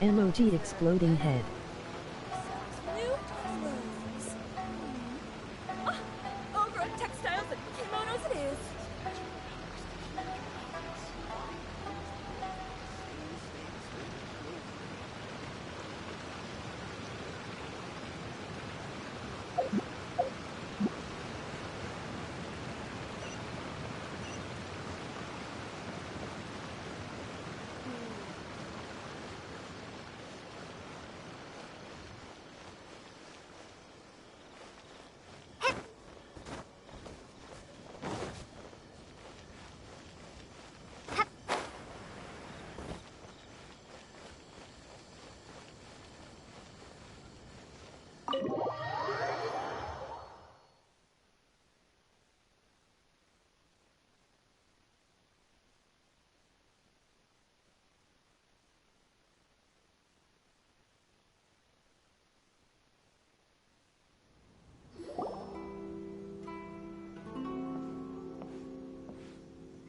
Emoji exploding head. New clothes. Ogre textiles and kimonos it is.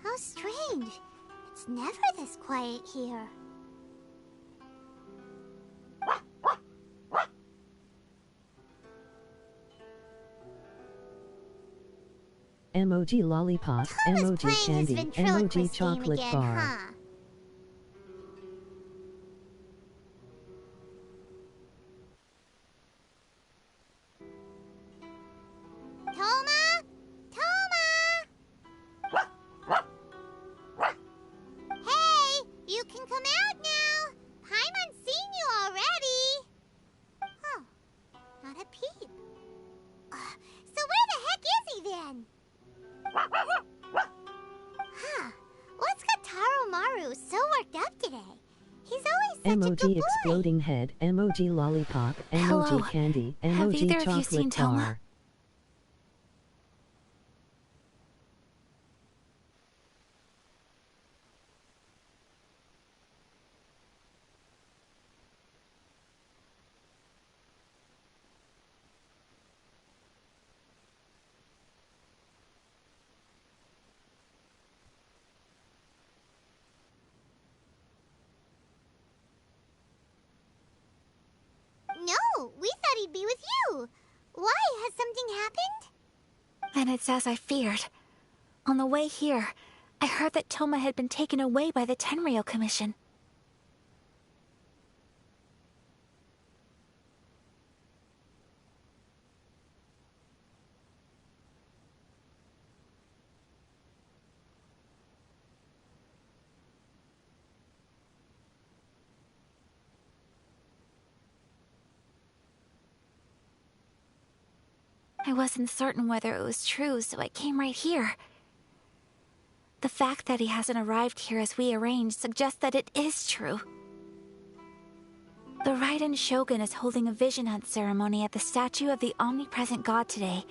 How strange. It's never this quiet here. Emoji lollipop, emoji candy, emoji chocolate again, bar. Huh? Toma? Toma? Hey, you can come out now. Paimon's seen you already. Oh, not a peep. So where the heck is he then? Huh, what's got Taro Maru so worked up today? He's always such a Emoji good boy. exploding head, emoji lollipop, emoji Hello. candy, Have emoji either of you seen chocolate Toma? bar. No, we thought he'd be with you. Why? Has something happened? Then it's as I feared. On the way here, I heard that Toma had been taken away by the Tenryou Commission. I wasn't certain whether it was true, so I came right here. The fact that he hasn't arrived here as we arranged suggests that it is true. The Raiden Shogun is holding a vision hunt ceremony at the statue of the omnipresent god today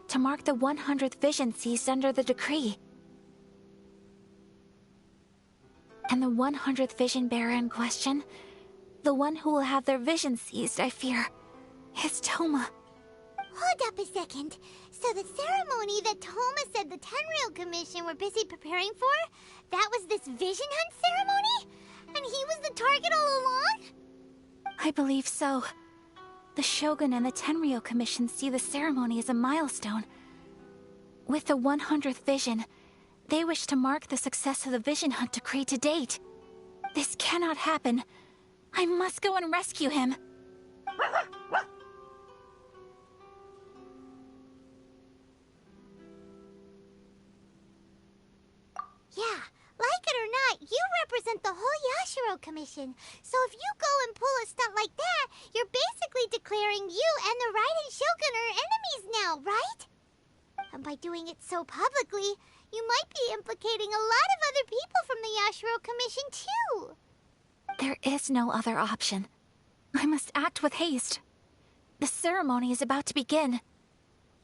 to mark the 100th vision seized under the decree. And the 100th vision bearer in question, the one who will have their vision seized, I fear, is Toma. Hold up a second. So the ceremony that Toma said the Tenryou Commission were busy preparing for, that was this vision hunt ceremony? And he was the target all along? I believe so. The Shogun and the Tenryou Commission see the ceremony as a milestone. With the 100th vision, they wish to mark the success of the vision hunt decree to date. This cannot happen. I must go and rescue him. Yeah, like it or not, you represent the whole Yashiro Commission. So if you go and pull a stunt like that, you're basically declaring you and the Raiden Shogun are enemies now, right? And by doing it so publicly, you might be implicating a lot of other people from the Yashiro Commission too. There is no other option. I must act with haste. The ceremony is about to begin.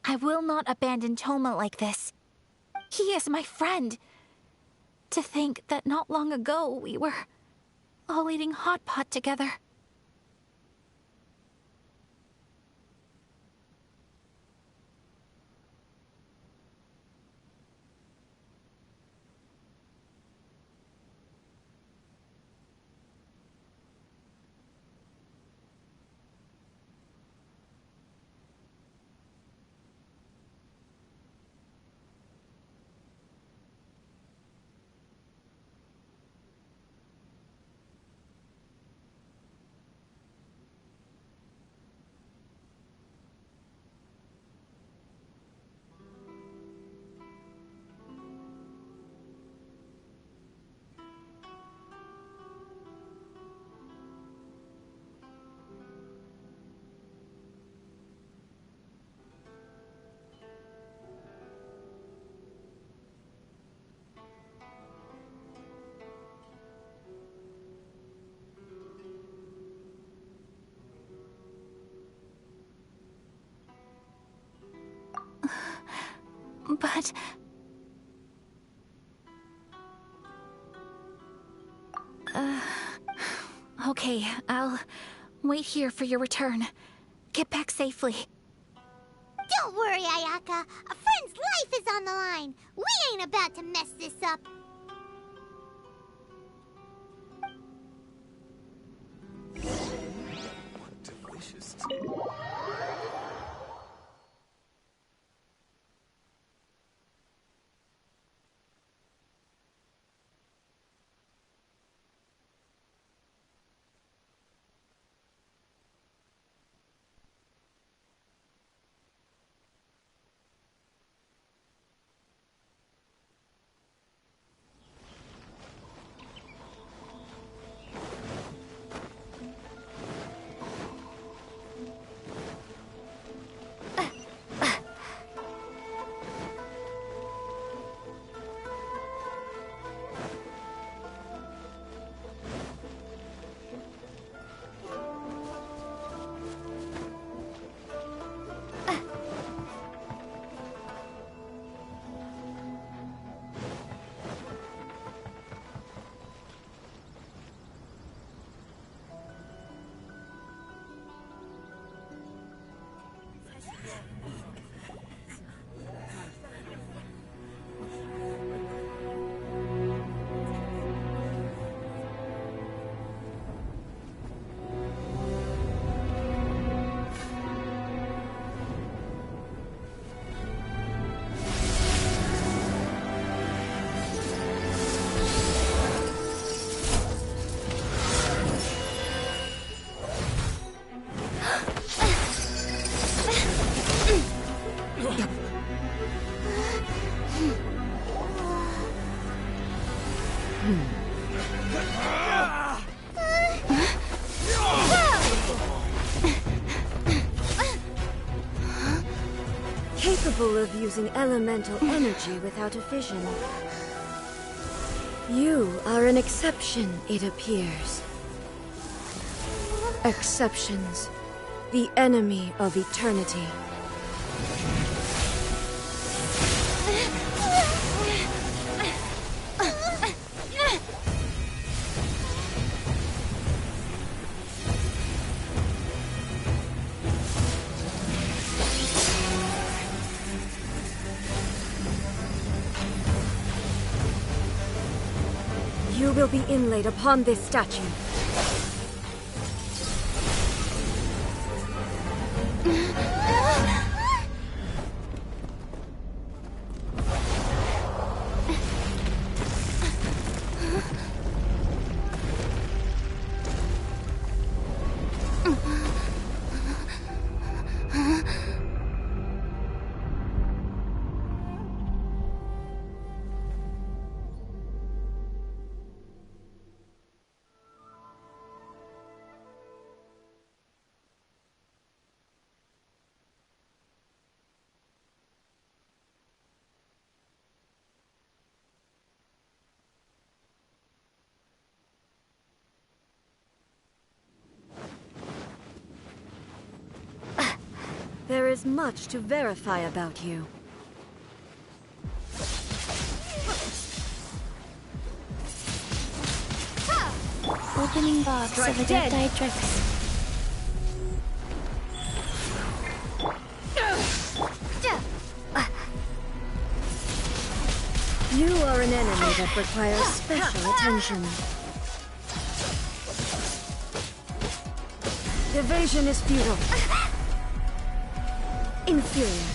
I will not abandon Toma like this. He is my friend. To think that not long ago we were all eating hot pot together. But... Okay, I'll wait here for your return. Get back safely. Don't worry, Ayaka. A friend's life is on the line. We ain't about to mess this up. What delicious Capable of using elemental energy without a fission. You are an exception, it appears. Exceptions. The enemy of eternity. You will be inlaid upon this statue. There is much to verify about you. opening box Strike of a dead. Dipdydrix. You are an enemy that requires special attention. Evasion is futile. Inferior.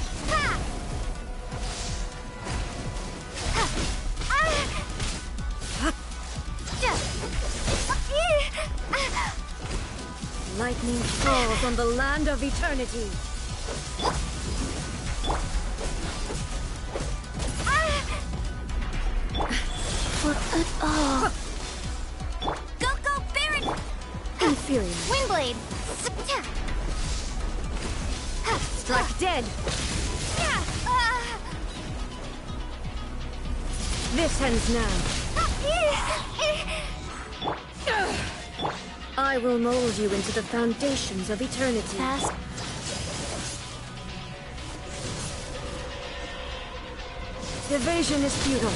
Lightning falls on the land of eternity. Go, Baron! Inferior. Windblade! Strike dead. This ends now. I will mold you into the foundations of eternity. Fast. Evasion is futile.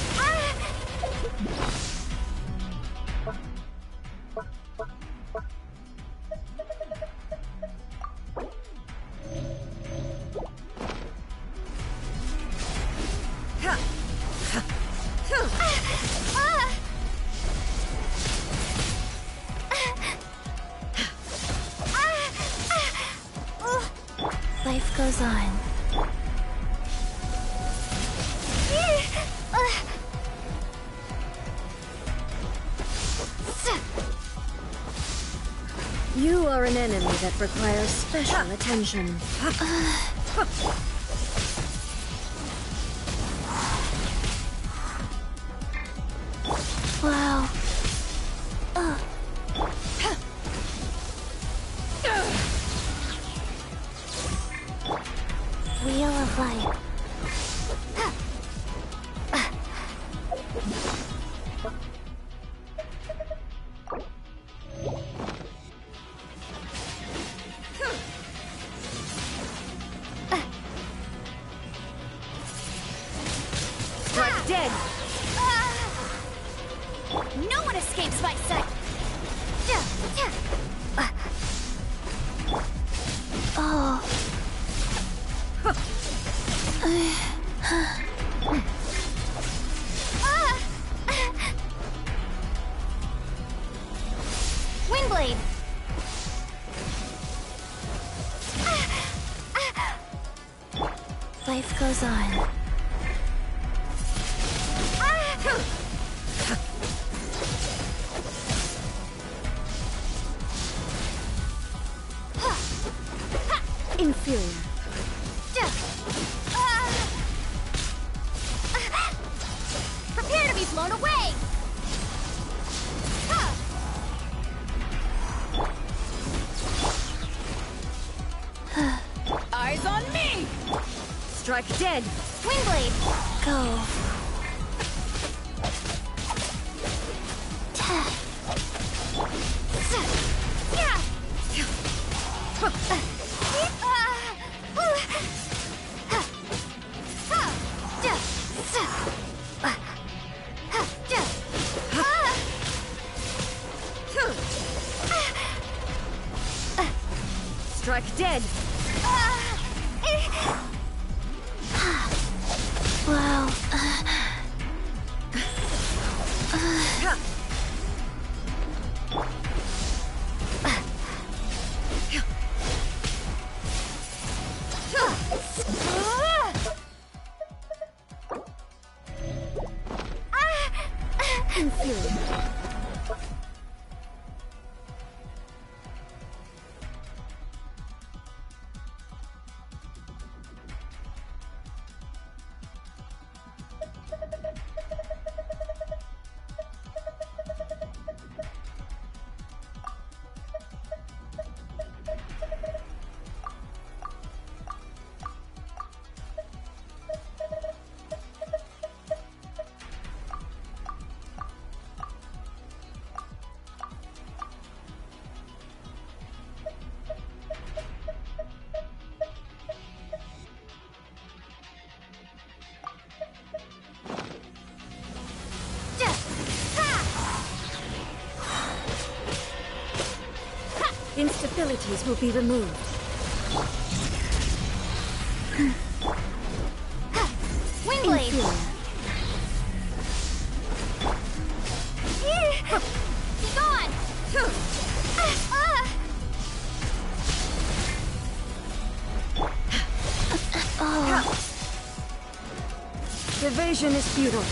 Life goes on. You are an enemy that requires special attention. Wow. Wheel of Life. Strike dead. No one escapes my sight! Oh. Windblade! Life goes on. Inferior. Prepare to be blown away! Eyes on me! Strike dead. Windblade! Go. Strike dead. Wow. Inferior. Instabilities will be removed. Wingblade! Be gone! Evasion is futile.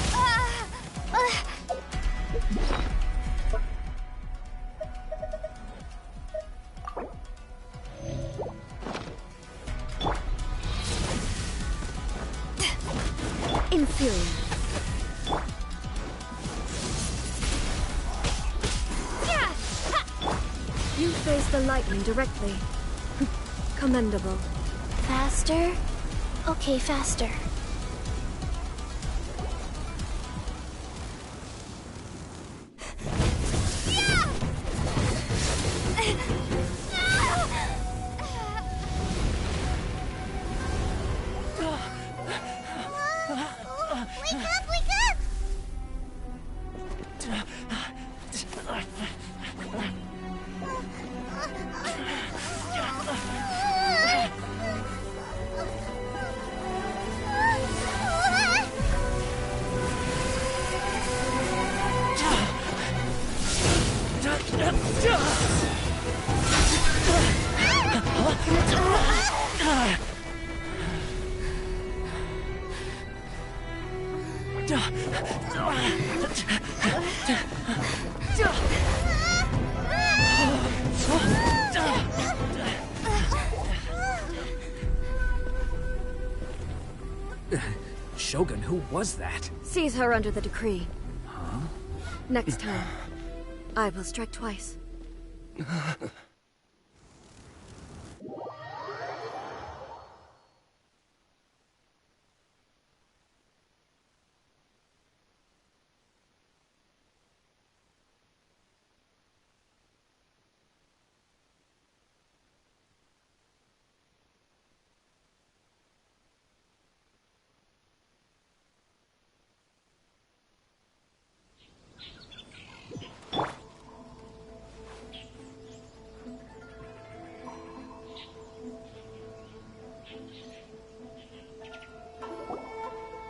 Inferior. You face the lightning directly. Commendable. Faster? Okay, faster. Wake up, wake up! Shogun, who was that? Seize her under the decree. Huh? Next time, I will strike twice.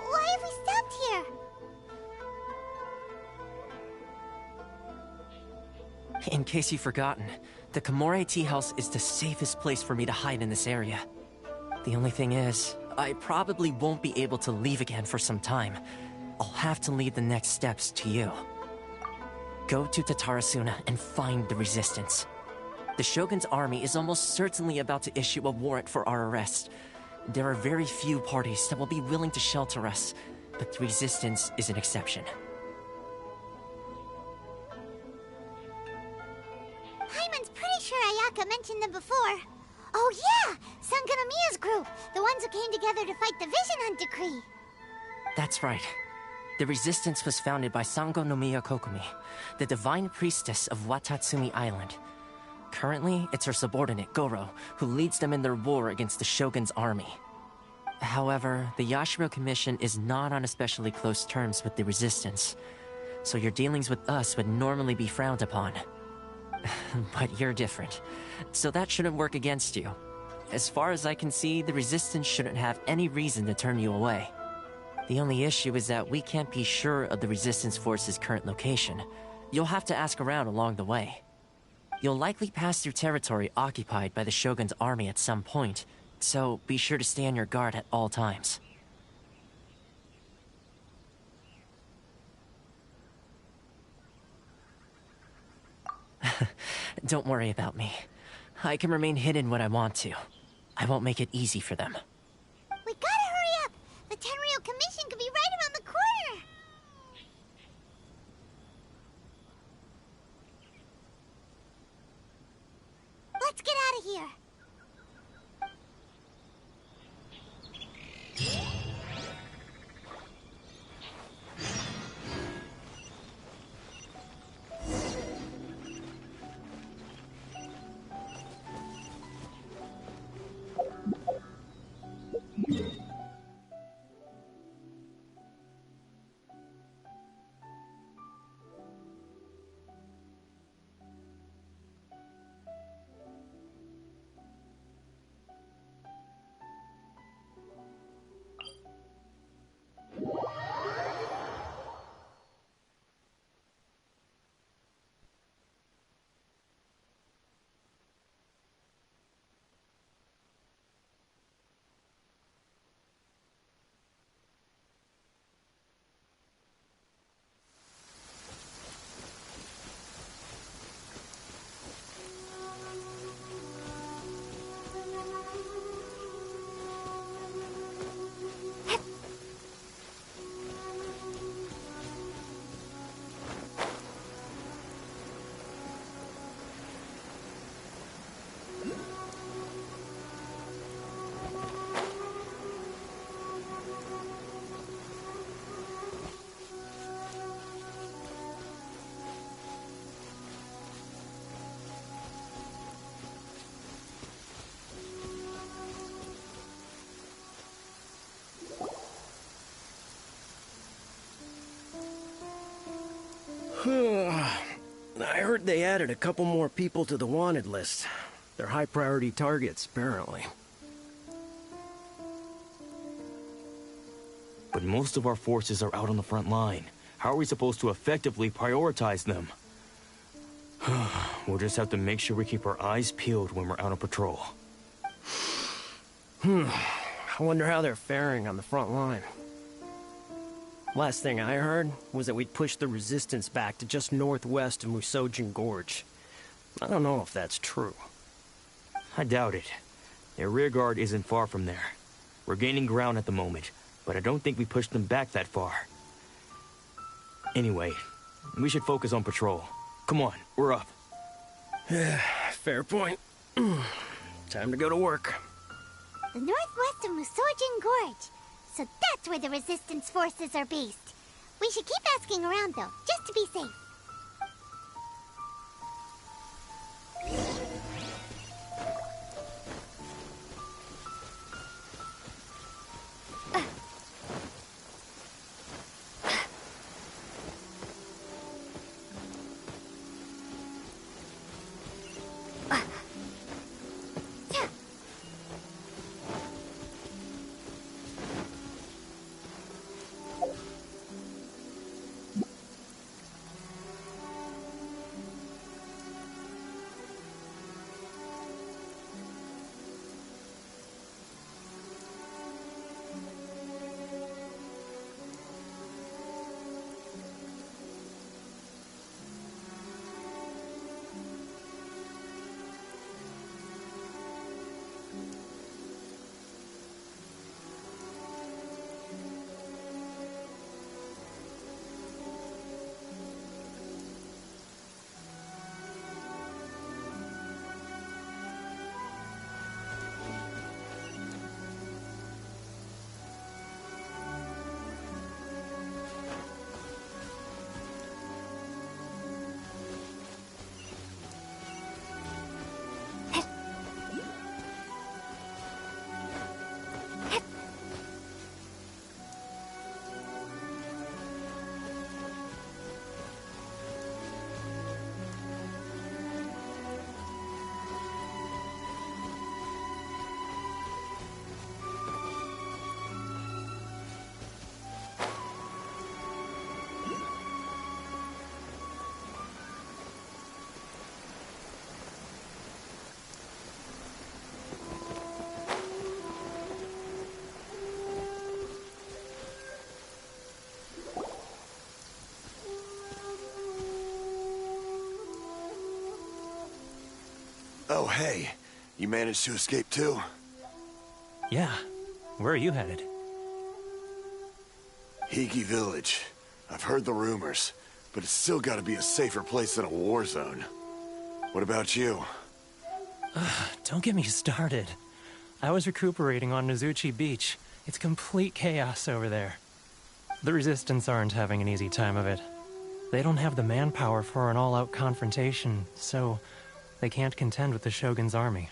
Why have we stopped here? In case you've forgotten, the Komore Tea House is the safest place for me to hide in this area. The only thing is, I probably won't be able to leave again for some time. I'll have to leave the next steps to you. Go to Tatarasuna and find the Resistance. The Shogun's army is almost certainly about to issue a warrant for our arrest. There are very few parties that will be willing to shelter us, but the Resistance is an exception. Hyman's pretty sure Ayaka mentioned them before. Oh yeah! Sangonomiya's group! The ones who came together to fight the Vision Hunt Decree! That's right. The Resistance was founded by Sango no Miya Kokumi, the divine priestess of Watatsumi Island. Currently, it's her subordinate, Goro, who leads them in their war against the Shogun's army. However, the Yashiro Commission is not on especially close terms with the Resistance, so your dealings with us would normally be frowned upon. But you're different, so that shouldn't work against you. As far as I can see, the Resistance shouldn't have any reason to turn you away. The only issue is that we can't be sure of the Resistance Force's current location. You'll have to ask around along the way. You'll likely pass through territory occupied by the Shogun's army at some point, so be sure to stay on your guard at all times. Don't worry about me. I can remain hidden when I want to. I won't make it easy for them. We gotta hurry up! The Tenryou Commission could be right around the corner! Let's get out of here! heard they added a couple more people to the wanted list. They're high-priority targets, apparently. But most of our forces are out on the front line. How are we supposed to effectively prioritize them? We'll just have to make sure we keep our eyes peeled when we're out on patrol. I wonder how they're faring on the front line. Last thing I heard was that we'd pushed the resistance back to just northwest of Musojin Gorge. I don't know if that's true. I doubt it. Their rearguard isn't far from there. We're gaining ground at the moment, but I don't think we pushed them back that far. Anyway, we should focus on patrol. Come on, we're up. Fair point. Time to go to work. The northwest of Musojin Gorge. So that's where the resistance forces are based. We should keep asking around, though, just to be safe. Oh, hey. You managed to escape too? Yeah. Where are you headed? Higi Village. I've heard the rumors, but it's still gotta be a safer place than a war zone. What about you? Don't get me started. I was recuperating on Nozuchi Beach. It's complete chaos over there. The Resistance aren't having an easy time of it. They don't have the manpower for an all-out confrontation, so they can't contend with the Shogun's army.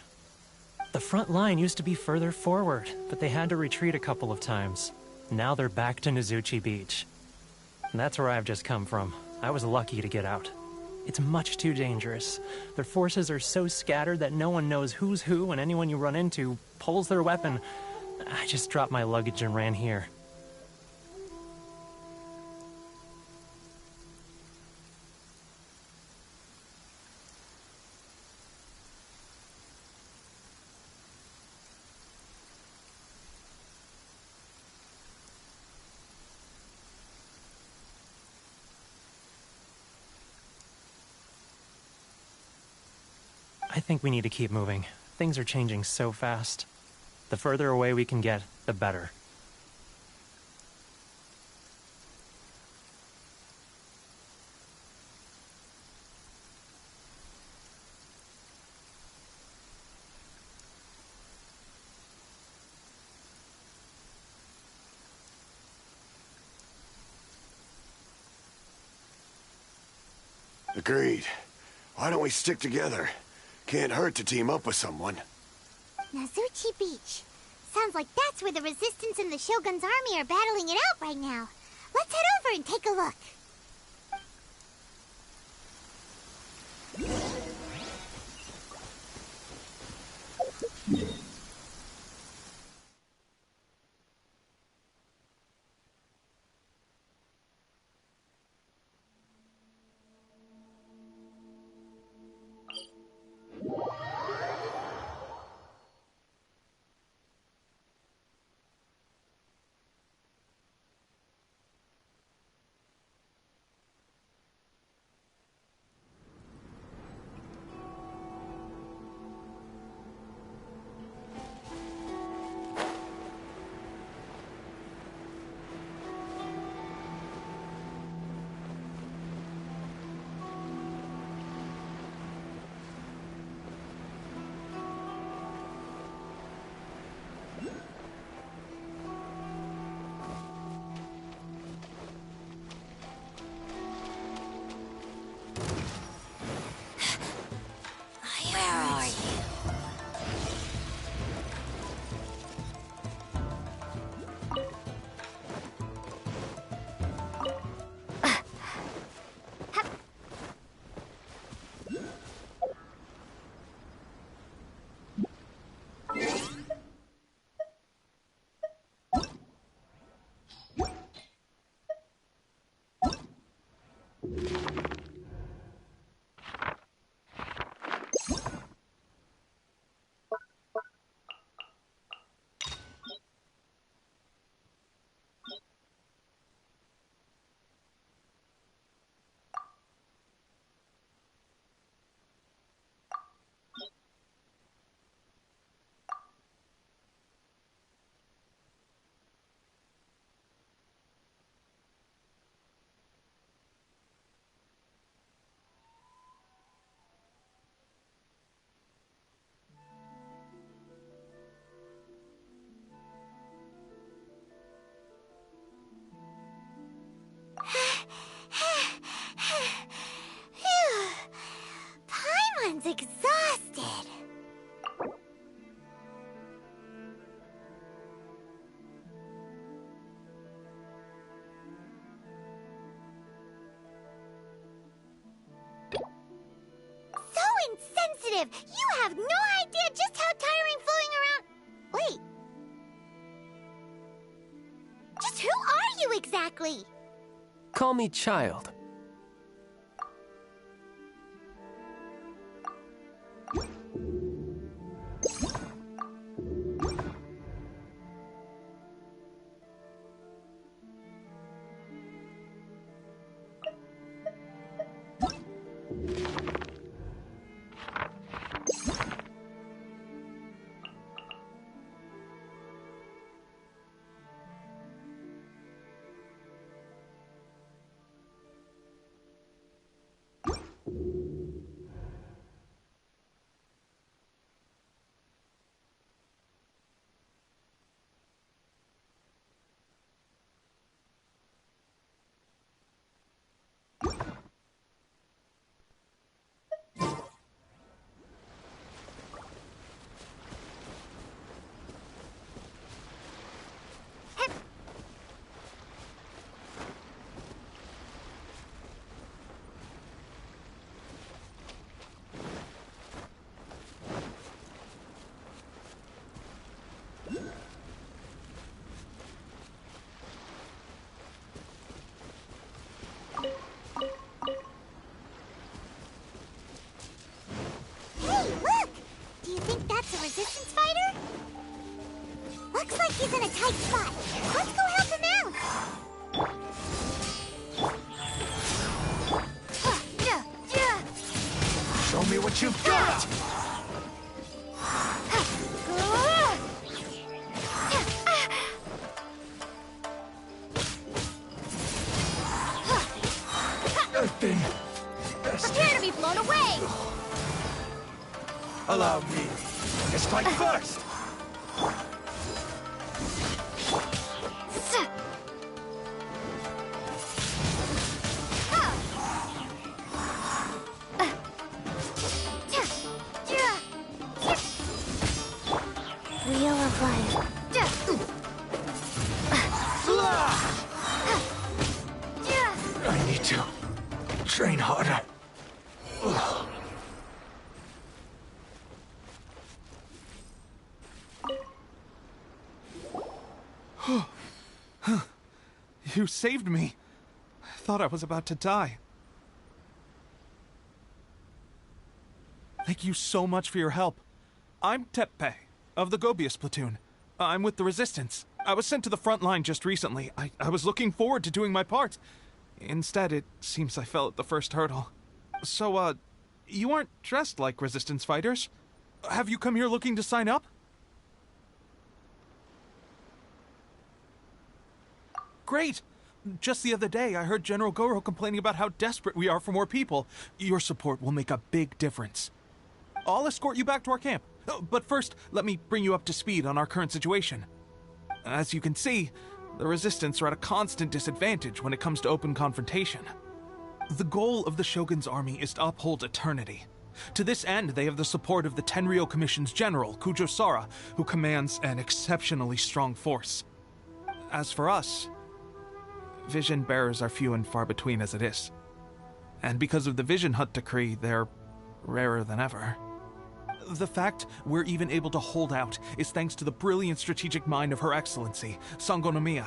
The front line used to be further forward, but they had to retreat a couple of times. Now they're back to Nozuchi Beach. That's where I've just come from. I was lucky to get out. It's much too dangerous. Their forces are so scattered that no one knows who's who, and anyone you run into pulls their weapon. I just dropped my luggage and ran here. I think we need to keep moving. Things are changing so fast. The further away we can get, the better. Agreed. Why don't we stick together? Can't hurt to team up with someone. Nozuchi Beach. Sounds like that's where the Resistance and the Shogun's army are battling it out right now. Let's head over and take a look. Paimon's exhausted. So insensitive! You have no idea just how tiring floating around... Wait. Just who are you exactly? Call me Child. That's a resistance fighter? Looks like he's in a tight spot. Let's go help him out. Show me what you've got! Nothing. Prepare to be blown away! Allow me to strike first! Wheel of Life. I need to train harder. You saved me. I thought I was about to die. Thank you so much for your help. I'm pt.5 of the Gobius platoon. I'm with the Resistance. I was sent to the front line just recently. I was looking forward to doing my part. Instead, it seems I fell at the first hurdle. So, you aren't dressed like Resistance fighters? Have you come here looking to sign up? Great! Just the other day, I heard General Goro complaining about how desperate we are for more people. Your support will make a big difference. I'll escort you back to our camp. But first, let me bring you up to speed on our current situation. As you can see, the Resistance are at a constant disadvantage when it comes to open confrontation. The goal of the Shogun's army is to uphold eternity. To this end, they have the support of the Tenryou Commission's general, Kujo Sara, who commands an exceptionally strong force. As for us, vision bearers are few and far between as it is. And because of the Vision Hut decree, they're rarer than ever. The fact we're even able to hold out is thanks to the brilliant strategic mind of Her Excellency, Sango Nomiya.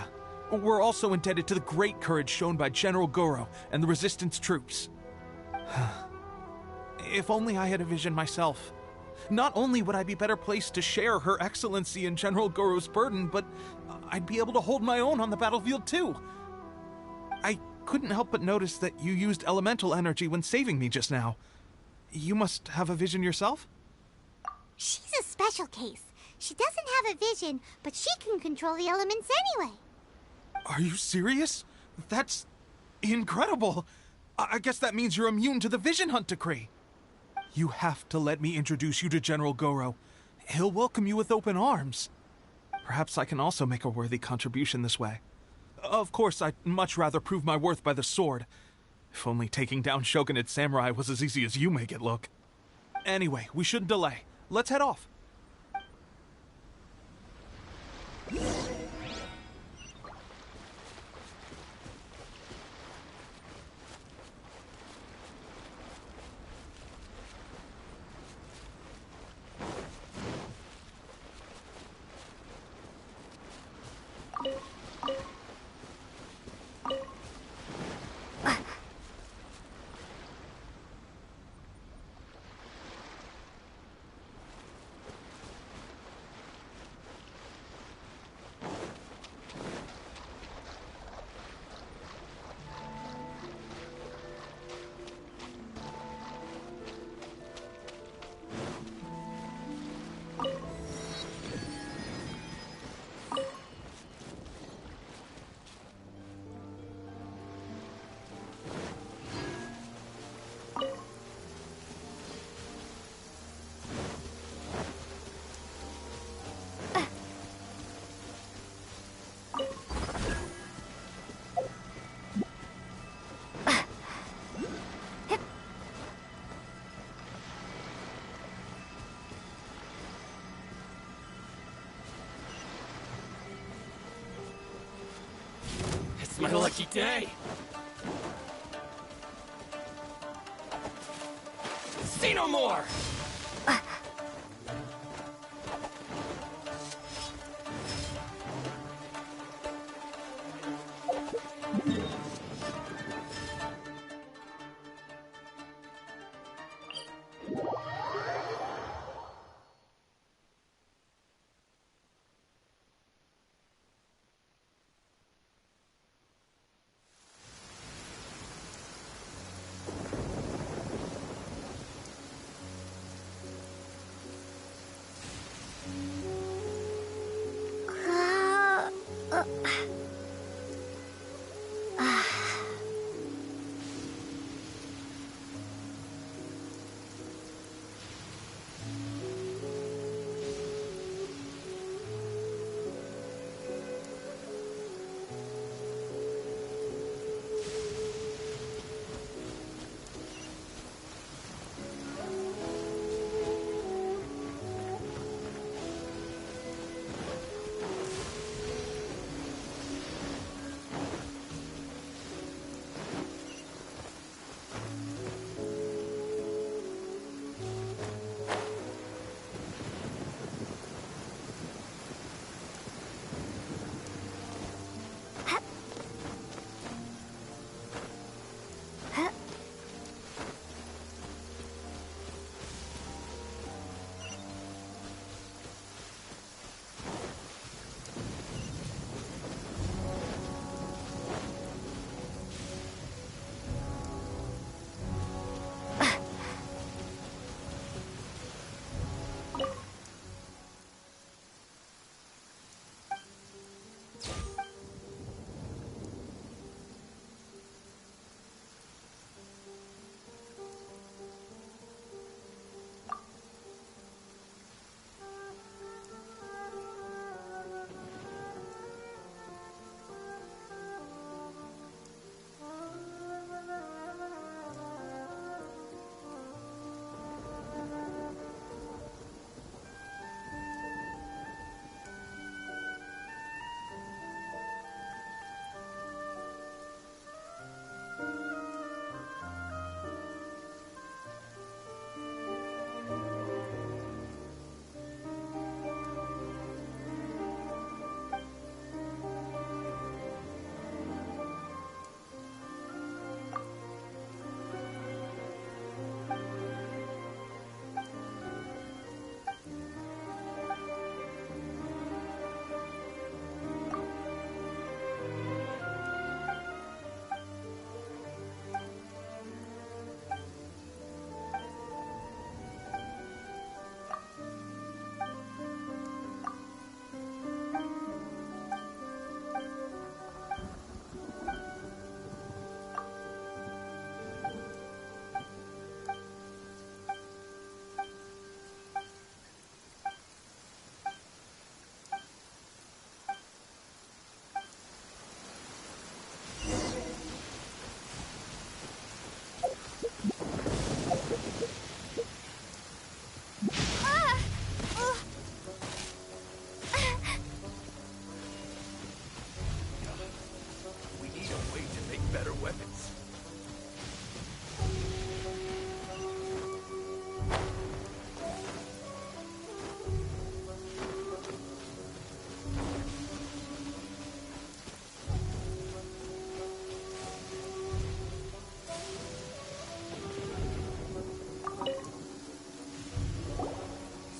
We're also indebted to the great courage shown by General Goro and the Resistance troops. If only I had a vision myself. Not only would I be better placed to share Her Excellency and General Goro's burden, but I'd be able to hold my own on the battlefield too. I couldn't help but notice that you used elemental energy when saving me just now. You must have a vision yourself? She's a special case. She doesn't have a vision, but she can control the elements anyway. Are you serious? That's incredible. I guess that means you're immune to the Vision Hunt decree. You have to let me introduce you to General Goro. He'll welcome you with open arms. Perhaps I can also make a worthy contribution this way. Of course, I'd much rather prove my worth by the sword. If only taking down Shogunate samurai was as easy as you make it look. Anyway, we shouldn't delay. Let's head off. It's my lucky day! See no more!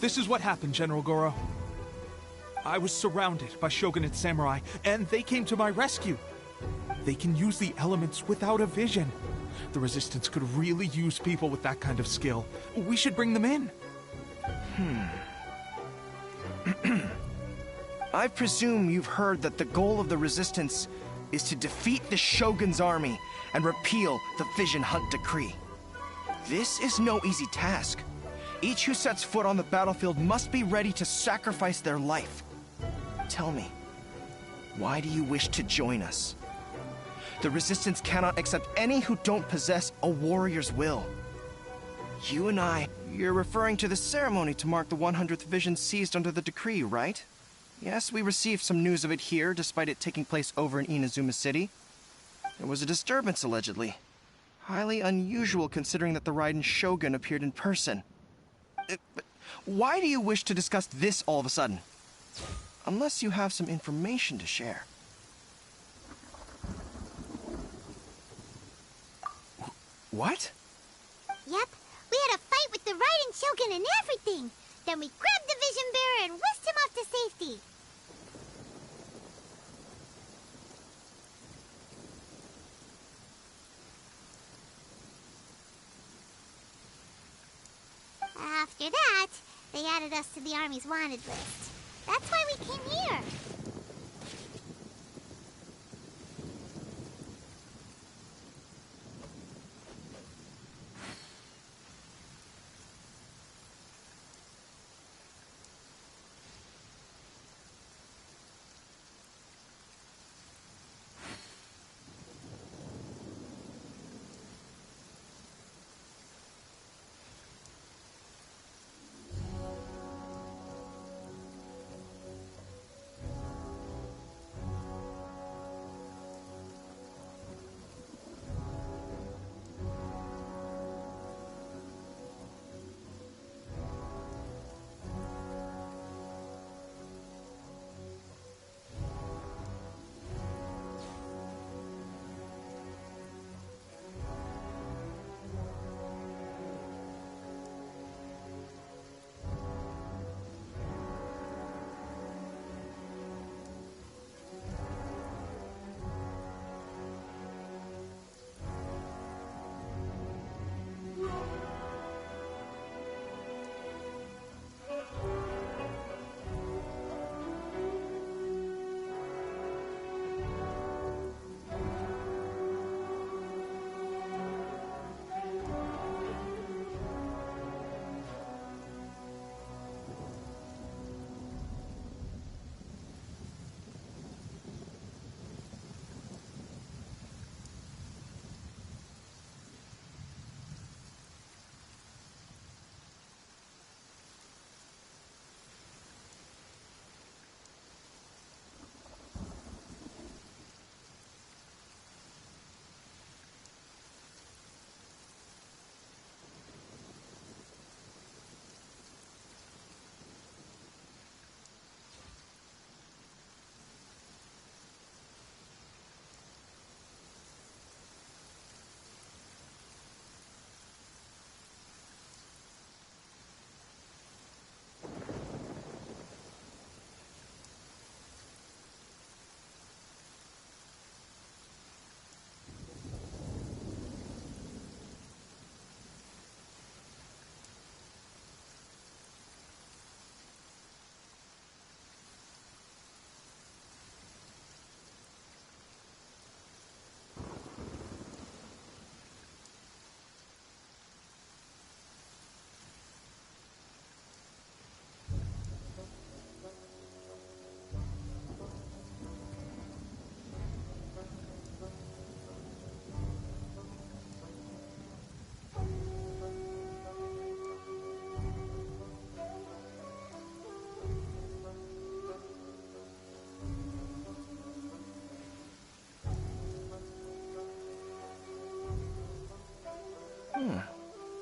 This is what happened, General Goro. I was surrounded by Shogunate samurai, and they came to my rescue. They can use the elements without a vision. The Resistance could really use people with that kind of skill. We should bring them in. I presume you've heard that the goal of the Resistance is to defeat the Shogun's army and repeal the Vision Hunt Decree. This is no easy task. Each who sets foot on the battlefield must be ready to sacrifice their life. Tell me, why do you wish to join us? The Resistance cannot accept any who don't possess a warrior's will. You and I, you're referring to the ceremony to mark the 100th Vision seized under the decree, right? Yes, we received some news of it here, despite it taking place over in Inazuma City. There was a disturbance, allegedly. Highly unusual considering that the Raiden Shogun appeared in person. But why do you wish to discuss this all of a sudden? Unless you have some information to share. What? Yep, we had a fight with the Raiden Shogun and everything. Then we grabbed the Vision Bearer and whisked him off to safety. After that, they added us to the Army's wanted list. That's why we came here.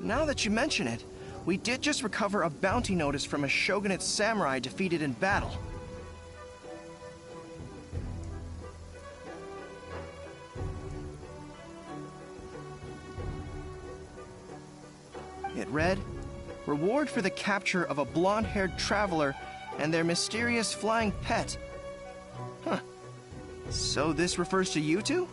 Now that you mention it, we did just recover a bounty notice from a Shogunate samurai defeated in battle. It read, Reward for the capture of a blonde-haired traveler and their mysterious flying pet. Huh. So this refers to you two?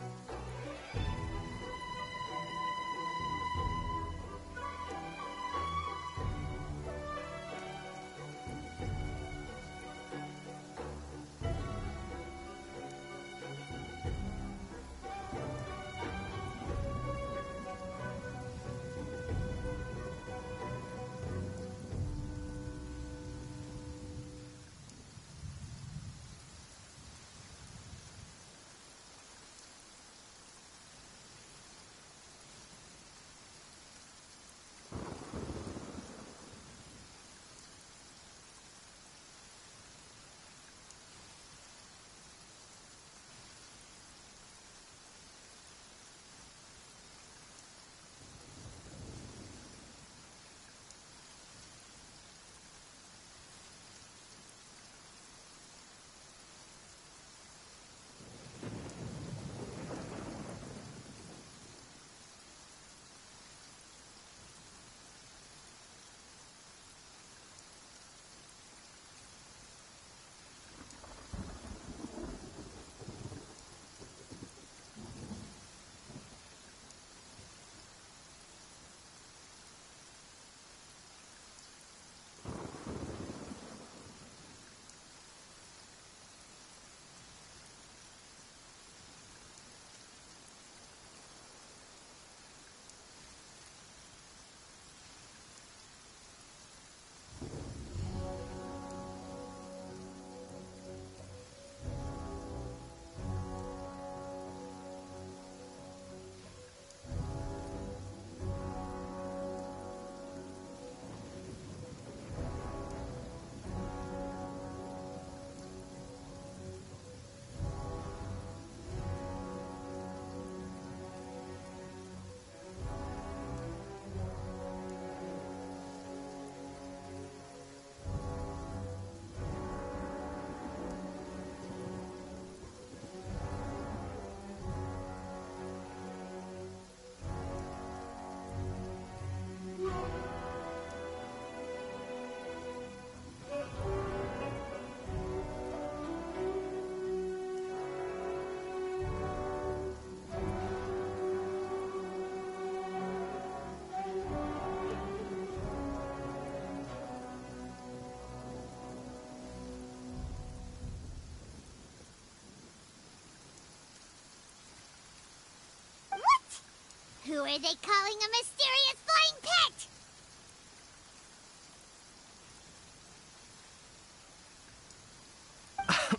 Who are they calling a mysterious flying pet?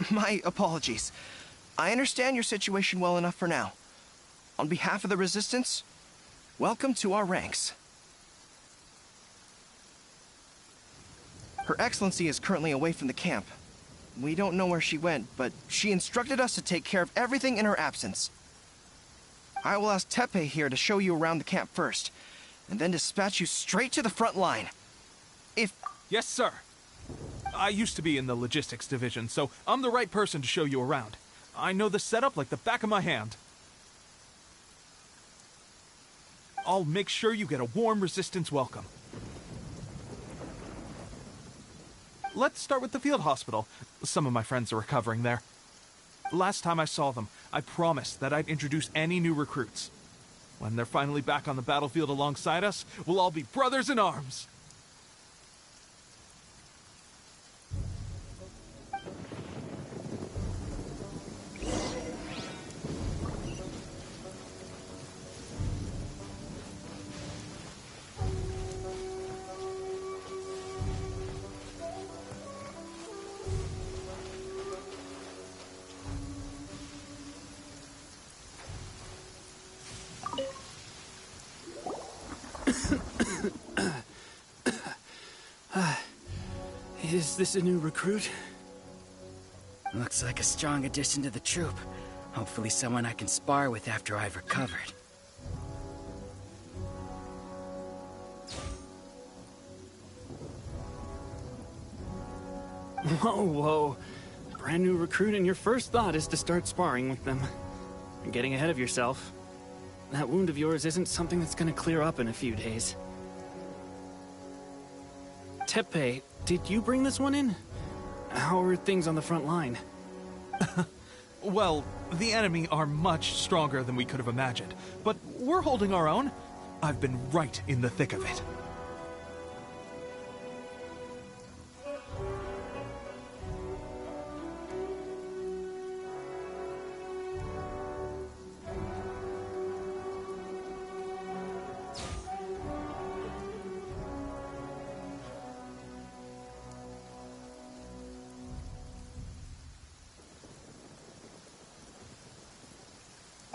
My apologies. I understand your situation well enough for now. On behalf of the Resistance, welcome to our ranks. Her Excellency is currently away from the camp. We don't know where she went, but she instructed us to take care of everything in her absence. I will ask Tepe here to show you around the camp first, and then dispatch you straight to the front line. If... Yes, sir. I used to be in the logistics division, so I'm the right person to show you around. I know the setup like the back of my hand. I'll make sure you get a warm Resistance welcome. Let's start with the field hospital. Some of my friends are recovering there. Last time I saw them, I promised that I'd introduce any new recruits. When they're finally back on the battlefield alongside us, we'll all be brothers in arms. Is this a new recruit? Looks like a strong addition to the troop. Hopefully someone I can spar with after I've recovered. Whoa, whoa. Brand new recruit and your first thought is to start sparring with them. You're getting ahead of yourself. That wound of yours isn't something that's gonna clear up in a few days. Teppei, did you bring this one in? How are things on the front line? Well, the enemy are much stronger than we could have imagined, but we're holding our own. I've been right in the thick of it.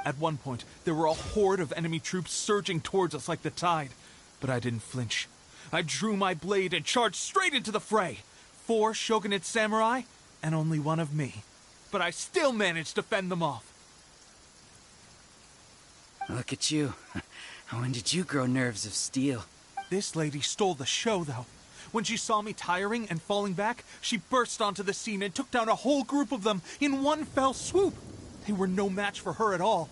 At one point, there were a horde of enemy troops surging towards us like the tide, but I didn't flinch. I drew my blade and charged straight into the fray. 4 shogunate samurai, and only 1 of me. But I still managed to fend them off. Look at you. When did you grow nerves of steel? This lady stole the show, though. When she saw me tiring and falling back, she burst onto the scene and took down a whole group of them in one fell swoop. They were no match for her at all.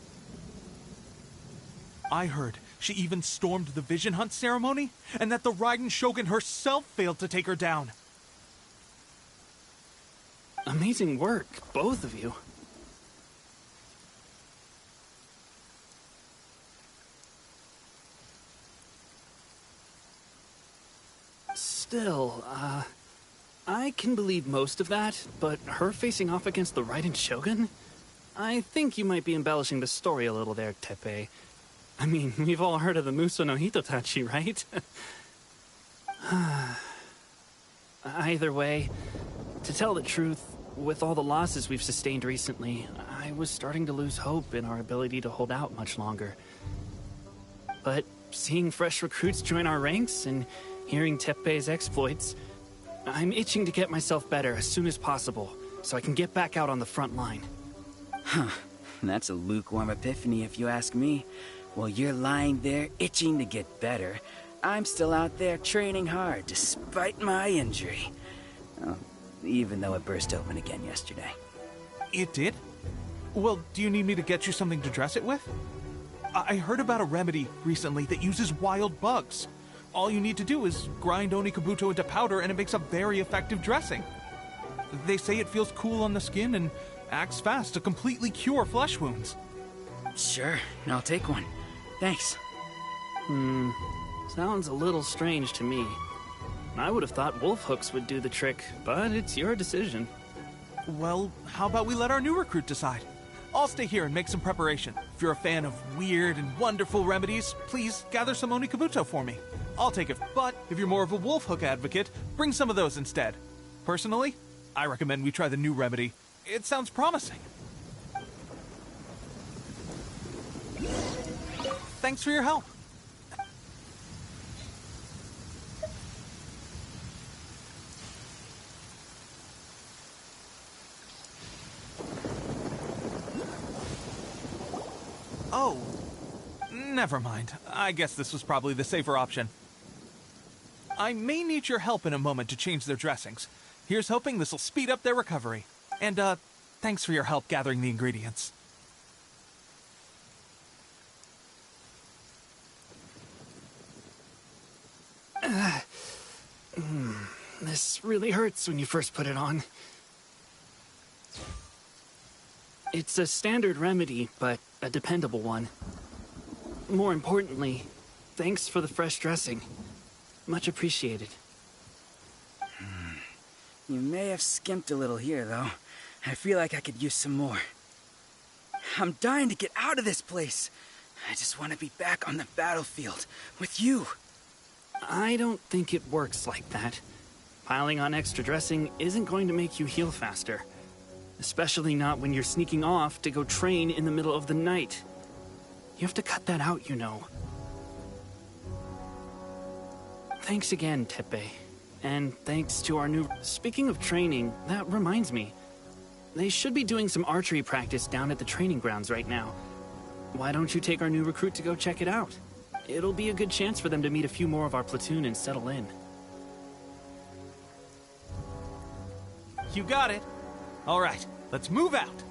I heard she even stormed the Vision Hunt ceremony, and that the Raiden Shogun herself failed to take her down. Amazing work, both of you. Still, I can believe most of that, but her facing off against the Raiden Shogun? I think you might be embellishing the story a little there, Teppei. I mean, we've all heard of the Muso no Hitotachi, right? Either way, to tell the truth, with all the losses we've sustained recently, I was starting to lose hope in our ability to hold out much longer. But seeing fresh recruits join our ranks and hearing Teppei's exploits, I'm itching to get myself better as soon as possible, so I can get back out on the front line. Huh. That's a lukewarm epiphany if you ask me. While you're lying there itching to get better, I'm still out there training hard despite my injury. Oh, even though it burst open again yesterday. It did? Well, do you need me to get you something to dress it with? I heard about a remedy recently that uses wild bugs. All you need to do is grind Onikabuto into powder and it makes a very effective dressing. They say it feels cool on the skin and acts fast to completely cure flesh wounds. Sure, I'll take one. Thanks. Sounds a little strange to me. I would have thought wolf hooks would do the trick, but it's your decision. Well, how about we let our new recruit decide? I'll stay here and make some preparation. If you're a fan of weird and wonderful remedies, please gather some Onikabuto for me. I'll take it, but if you're more of a wolf hook advocate, bring some of those instead. Personally, I recommend we try the new remedy. It sounds promising. Thanks for your help. Oh, never mind. I guess this was probably the safer option. I may need your help in a moment to change their dressings. Here's hoping this'll speed up their recovery. And, thanks for your help gathering the ingredients. This really hurts when you first put it on. It's a standard remedy, but a dependable one. More importantly, thanks for the fresh dressing. Much appreciated. You may have skimped a little here, though. I feel like I could use some more. I'm dying to get out of this place. I just want to be back on the battlefield with you. I don't think it works like that. Piling on extra dressing isn't going to make you heal faster. Especially not when you're sneaking off to go train in the middle of the night. You have to cut that out, you know. Thanks again, Teppei. And thanks to our new... Speaking of training, that reminds me. They should be doing some archery practice down at the training grounds right now. Why don't you take our new recruit to go check it out? It'll be a good chance for them to meet a few more of our platoon and settle in. You got it. All right, let's move out.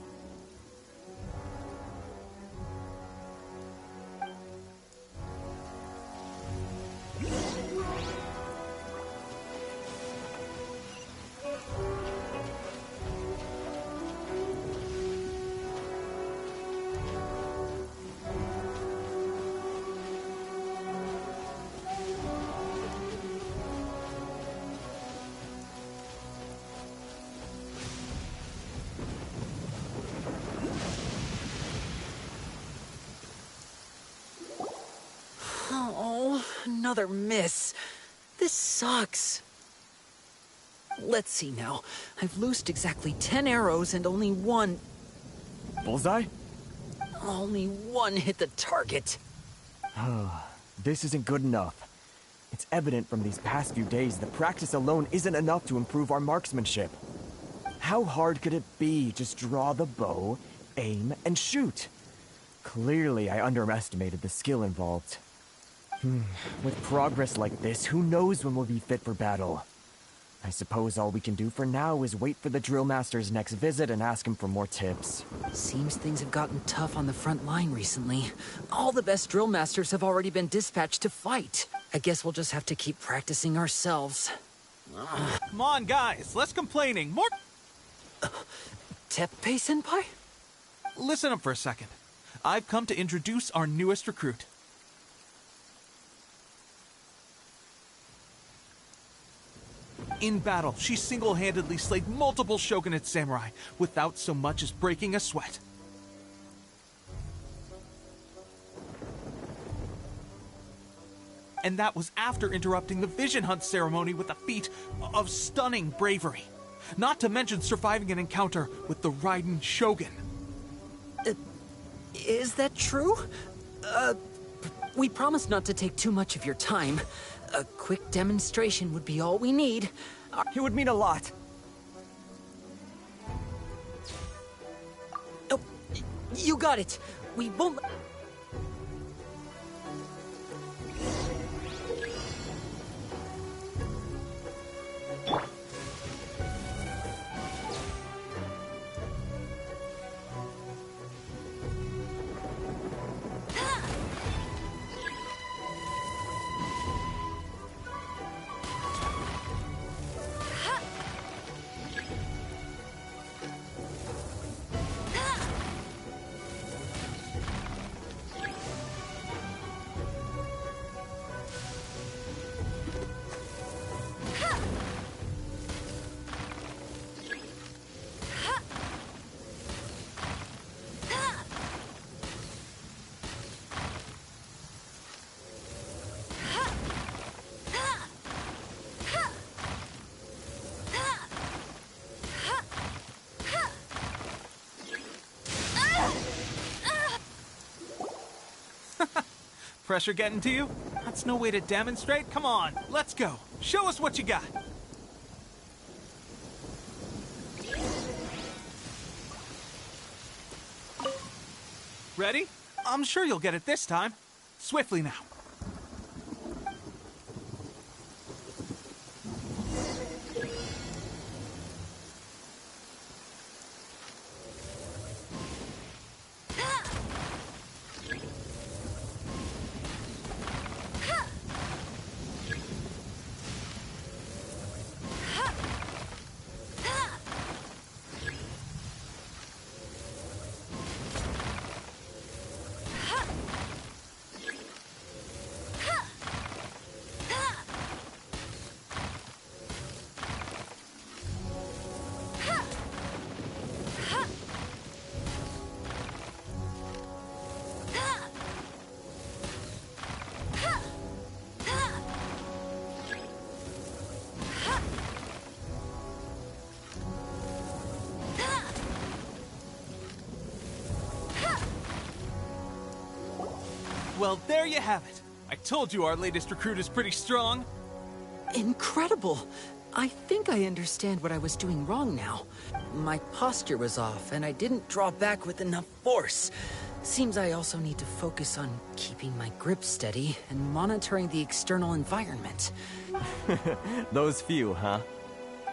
Another miss. This sucks. Let's see now. I've loosed exactly 10 arrows and only one... Bullseye? Only one hit the target. This isn't good enough. It's evident from these past few days that practice alone isn't enough to improve our marksmanship. How hard could it be? Just draw the bow, aim, and shoot. Clearly, I underestimated the skill involved. With progress like this, who knows when we'll be fit for battle? I suppose all we can do for now is wait for the drill master's next visit and ask him for more tips. Seems things have gotten tough on the front line recently. All the best drill masters have already been dispatched to fight. I guess we'll just have to keep practicing ourselves. Come on, guys, less complaining, more... Teppei-senpai? Listen up for a second. I've come to introduce our newest recruit. In battle, she single-handedly slayed multiple shogunate samurai without so much as breaking a sweat. And that was after interrupting the vision hunt ceremony with a feat of stunning bravery. Not to mention surviving an encounter with the Raiden Shogun. Is that true? We promised not to take too much of your time. A quick demonstration would be all we need. It would mean a lot. Oh, you got it. We won't... Pressure getting to you? That's no way to demonstrate. Come on, let's go. Show us what you got. Ready? I'm sure you'll get it this time. Swiftly now. Well, there you have it. I told you our latest recruit is pretty strong. Incredible! I think I understand what I was doing wrong now. My posture was off, and I didn't draw back with enough force. Seems I also need to focus on keeping my grip steady and monitoring the external environment. Those few, huh?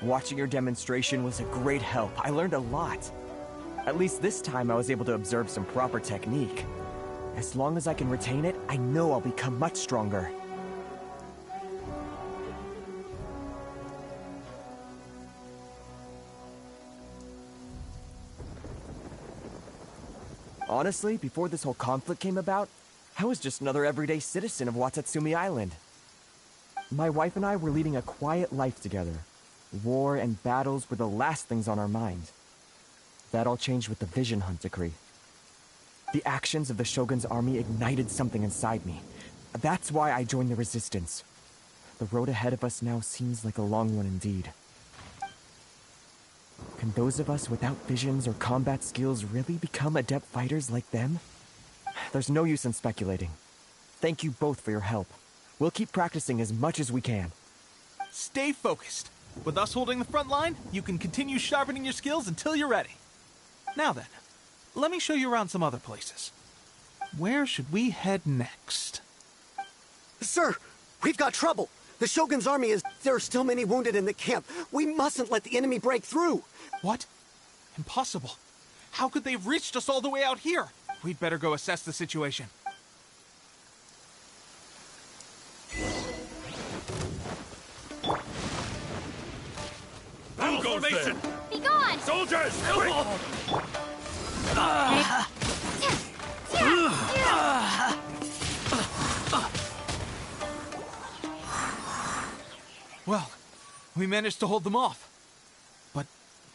Watching your demonstration was a great help. I learned a lot. At least this time I was able to observe some proper technique. As long as I can retain it, I know I'll become much stronger. Honestly, before this whole conflict came about, I was just another everyday citizen of Watatsumi Island. My wife and I were leading a quiet life together. War and battles were the last things on our mind. That all changed with the Vision Hunt decree. The actions of the Shogun's army ignited something inside me. That's why I joined the Resistance. The road ahead of us now seems like a long one indeed. Can those of us without visions or combat skills really become adept fighters like them? There's no use in speculating. Thank you both for your help. We'll keep practicing as much as we can. Stay focused. With us holding the front line, you can continue sharpening your skills until you're ready. Now then, let me show you around some other places. Where should we head next? Sir, we've got trouble. The Shogun's army is... There are still many wounded in the camp. We mustn't let the enemy break through. What? Impossible. How could they have reached us all the way out here? We'd better go assess the situation. Battle formation! Be gone! Soldiers, quick! Well, we managed to hold them off. But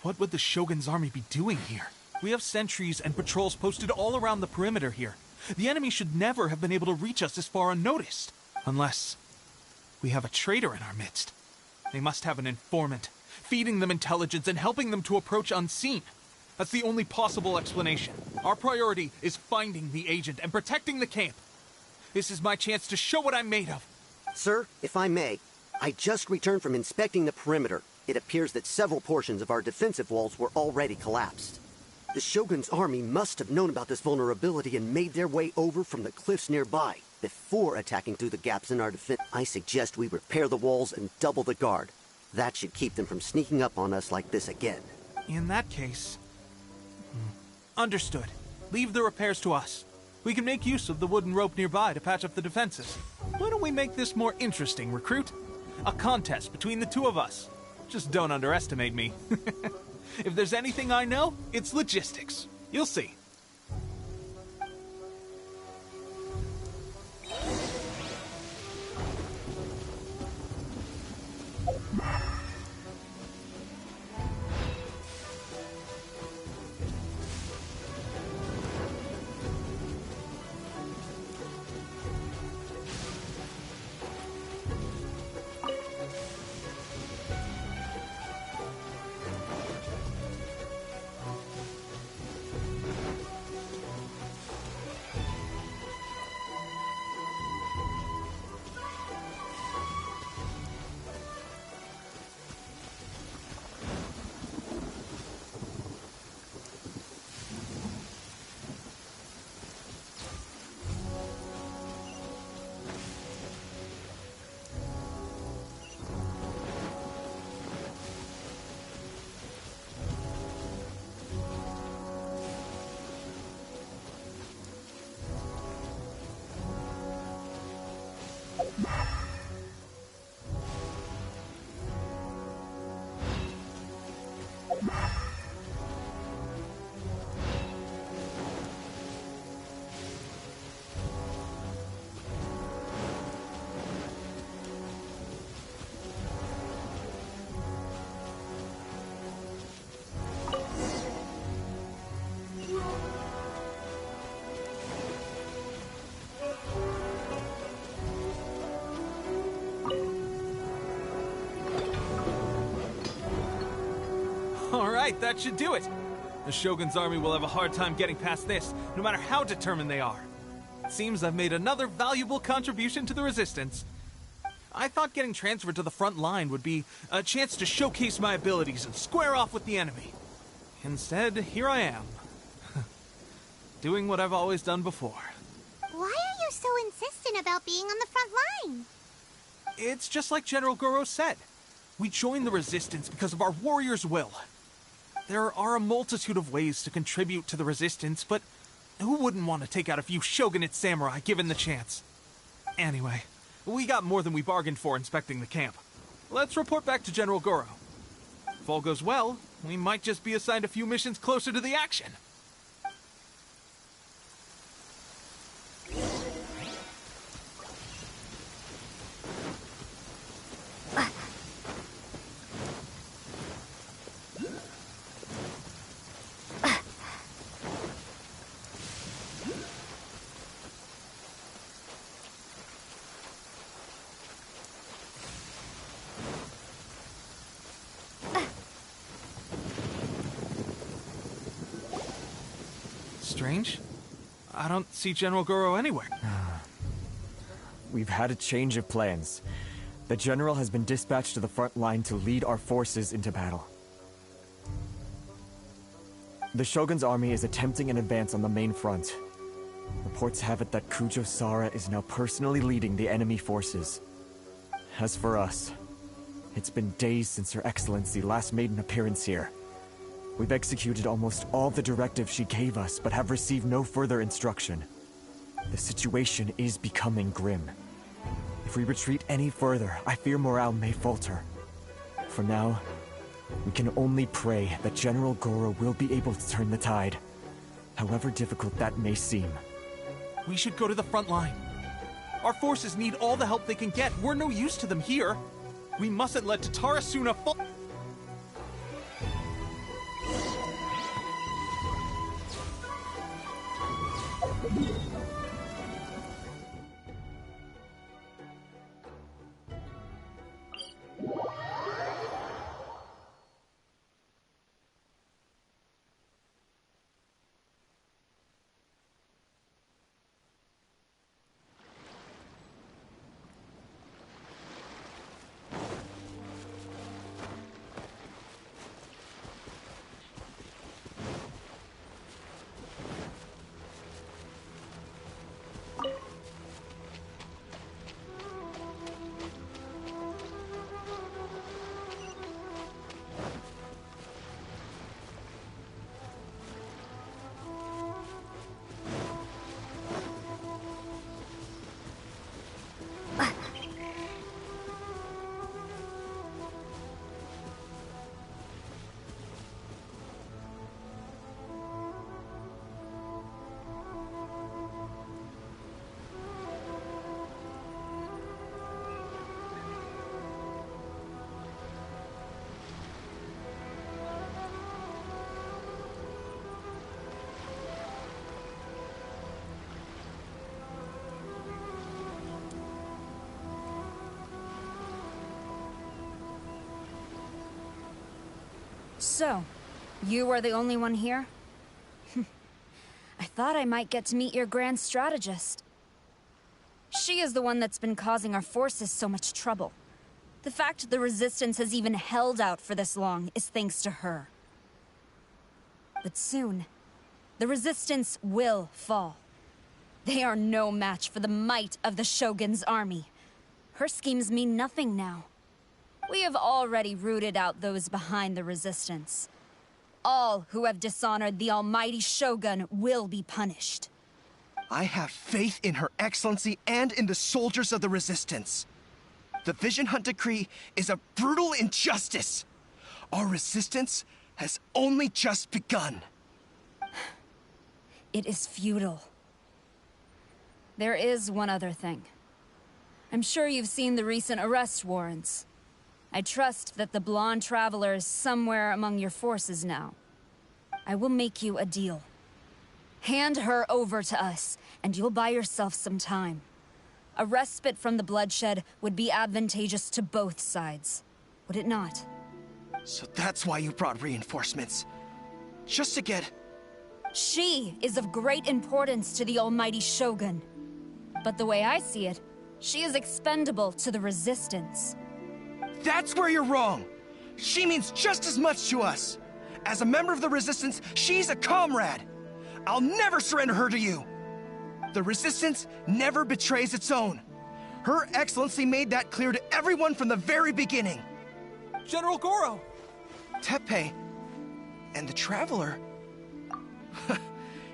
what would the Shogun's army be doing here? We have sentries and patrols posted all around the perimeter here. The enemy should never have been able to reach us this far unnoticed. Unless we have a traitor in our midst. They must have an informant, feeding them intelligence and helping them to approach unseen. That's the only possible explanation. Our priority is finding the agent and protecting the camp. This is my chance to show what I'm made of. Sir, if I may, I just returned from inspecting the perimeter. It appears that several portions of our defensive walls were already collapsed. The Shogun's army must have known about this vulnerability and made their way over from the cliffs nearby before attacking through the gaps in our defense. I suggest we repair the walls and double the guard. That should keep them from sneaking up on us like this again. In that case... Understood. Leave the repairs to us. We can make use of the wooden rope nearby to patch up the defenses. Why don't we make this more interesting, recruit? A contest between the two of us. Just don't underestimate me. If there's anything I know, it's logistics. You'll see. Alright, that should do it. The Shogun's army will have a hard time getting past this, no matter how determined they are. It seems I've made another valuable contribution to the Resistance. I thought getting transferred to the front line would be a chance to showcase my abilities and square off with the enemy. Instead, here I am. Doing what I've always done before. Why are you so insistent about being on the front line? It's just like General Goro said. We joined the Resistance because of our warrior's will. There are a multitude of ways to contribute to the Resistance, but who wouldn't want to take out a few shogunate samurai given the chance? Anyway, we got more than we bargained for inspecting the camp. Let's report back to General Goro. If all goes well, we might just be assigned a few missions closer to the action. strange. I don't see General Goro anywhere. We've had a change of plans. The General has been dispatched to the front line to lead our forces into battle. The Shogun's army is attempting an advance on the main front. Reports have it that Kujo Sara is now personally leading the enemy forces. As for us, it's been days since Her Excellency last made an appearance here. We've executed almost all the directives she gave us, but have received no further instruction. The situation is becoming grim. If we retreat any further, I fear morale may falter. For now, we can only pray that General Goro will be able to turn the tide, however difficult that may seem. We should go to the front line. Our forces need all the help they can get. We're no use to them here. We mustn't let Tatarasuna fall. So, you are the only one here? I thought I might get to meet your grand strategist. She is the one that's been causing our forces so much trouble. The fact the Resistance has even held out for this long is thanks to her. But soon, the Resistance will fall. They are no match for the might of the Shogun's army. Her schemes mean nothing now. We have already rooted out those behind the Resistance. All who have dishonored the almighty Shogun will be punished. I have faith in Her Excellency and in the soldiers of the Resistance. The Vision Hunt Decree is a brutal injustice. Our resistance has only just begun. It is futile. There is one other thing. I'm sure you've seen the recent arrest warrants. I trust that the blonde traveler is somewhere among your forces now. I will make you a deal. Hand her over to us, and you'll buy yourself some time. A respite from the bloodshed would be advantageous to both sides, would it not? So that's why you brought reinforcements. Just to get... She is of great importance to the almighty Shogun. But the way I see it, she is expendable to the Resistance. That's where you're wrong! She means just as much to us! As a member of the Resistance, she's a comrade! I'll never surrender her to you! The Resistance never betrays its own. Her Excellency made that clear to everyone from the very beginning. General Goro! Teppei and the Traveler.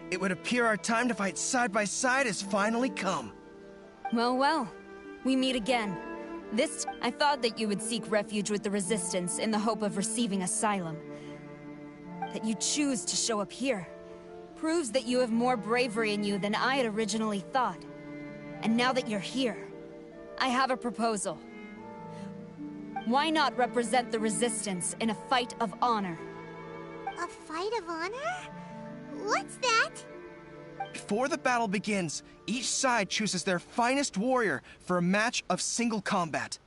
It would appear our time to fight side by side has finally come. Well, well. We meet again. I thought that you would seek refuge with the Resistance in the hope of receiving asylum. That you choose to show up here proves that you have more bravery in you than I had originally thought. And now that you're here, I have a proposal. Why not represent the Resistance in a fight of honor? A fight of honor? What's that? Before the battle begins, each side chooses their finest warrior for a match of single combat.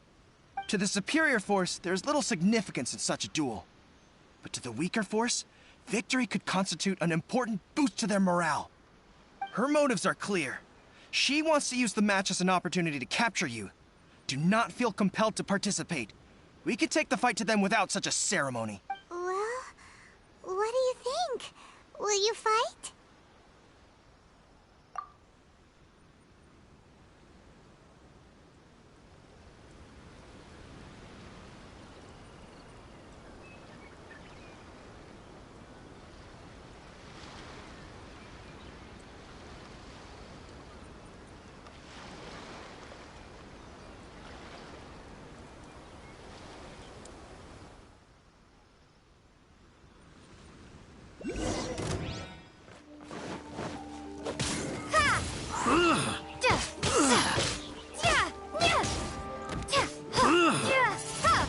To the superior force, there is little significance in such a duel. But to the weaker force, victory could constitute an important boost to their morale. Her motives are clear. She wants to use the match as an opportunity to capture you. Do not feel compelled to participate. We could take the fight to them without such a ceremony. Well, what do you think? Will you fight?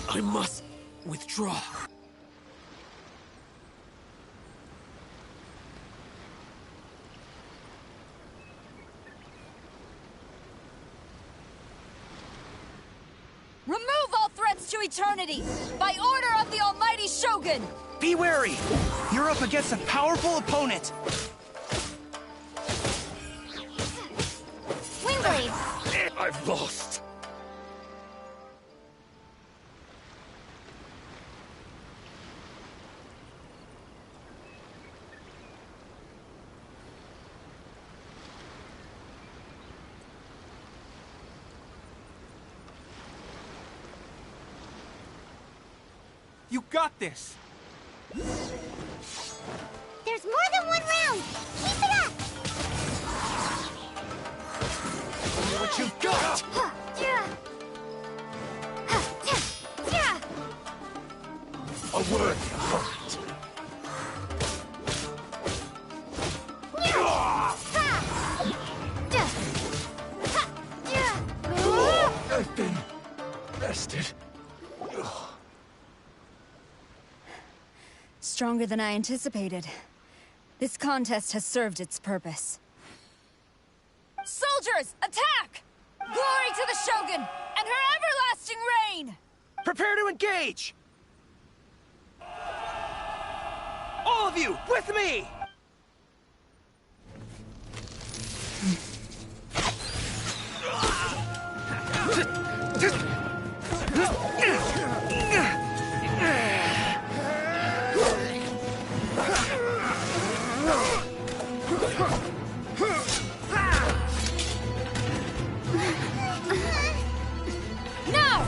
I must withdraw. Remove all threats to eternity, by order of the Almighty Shogun! Be wary! You're up against a powerful opponent! Wingblade! I've lost. You got this! There's more than one round! Keep it up! What you got! A word hurt. I've been rested. Stronger than I anticipated. This contest has served its purpose. Soldiers, attack! Glory to the Shogun and her everlasting reign! Prepare to engage! All of you, with me! Now!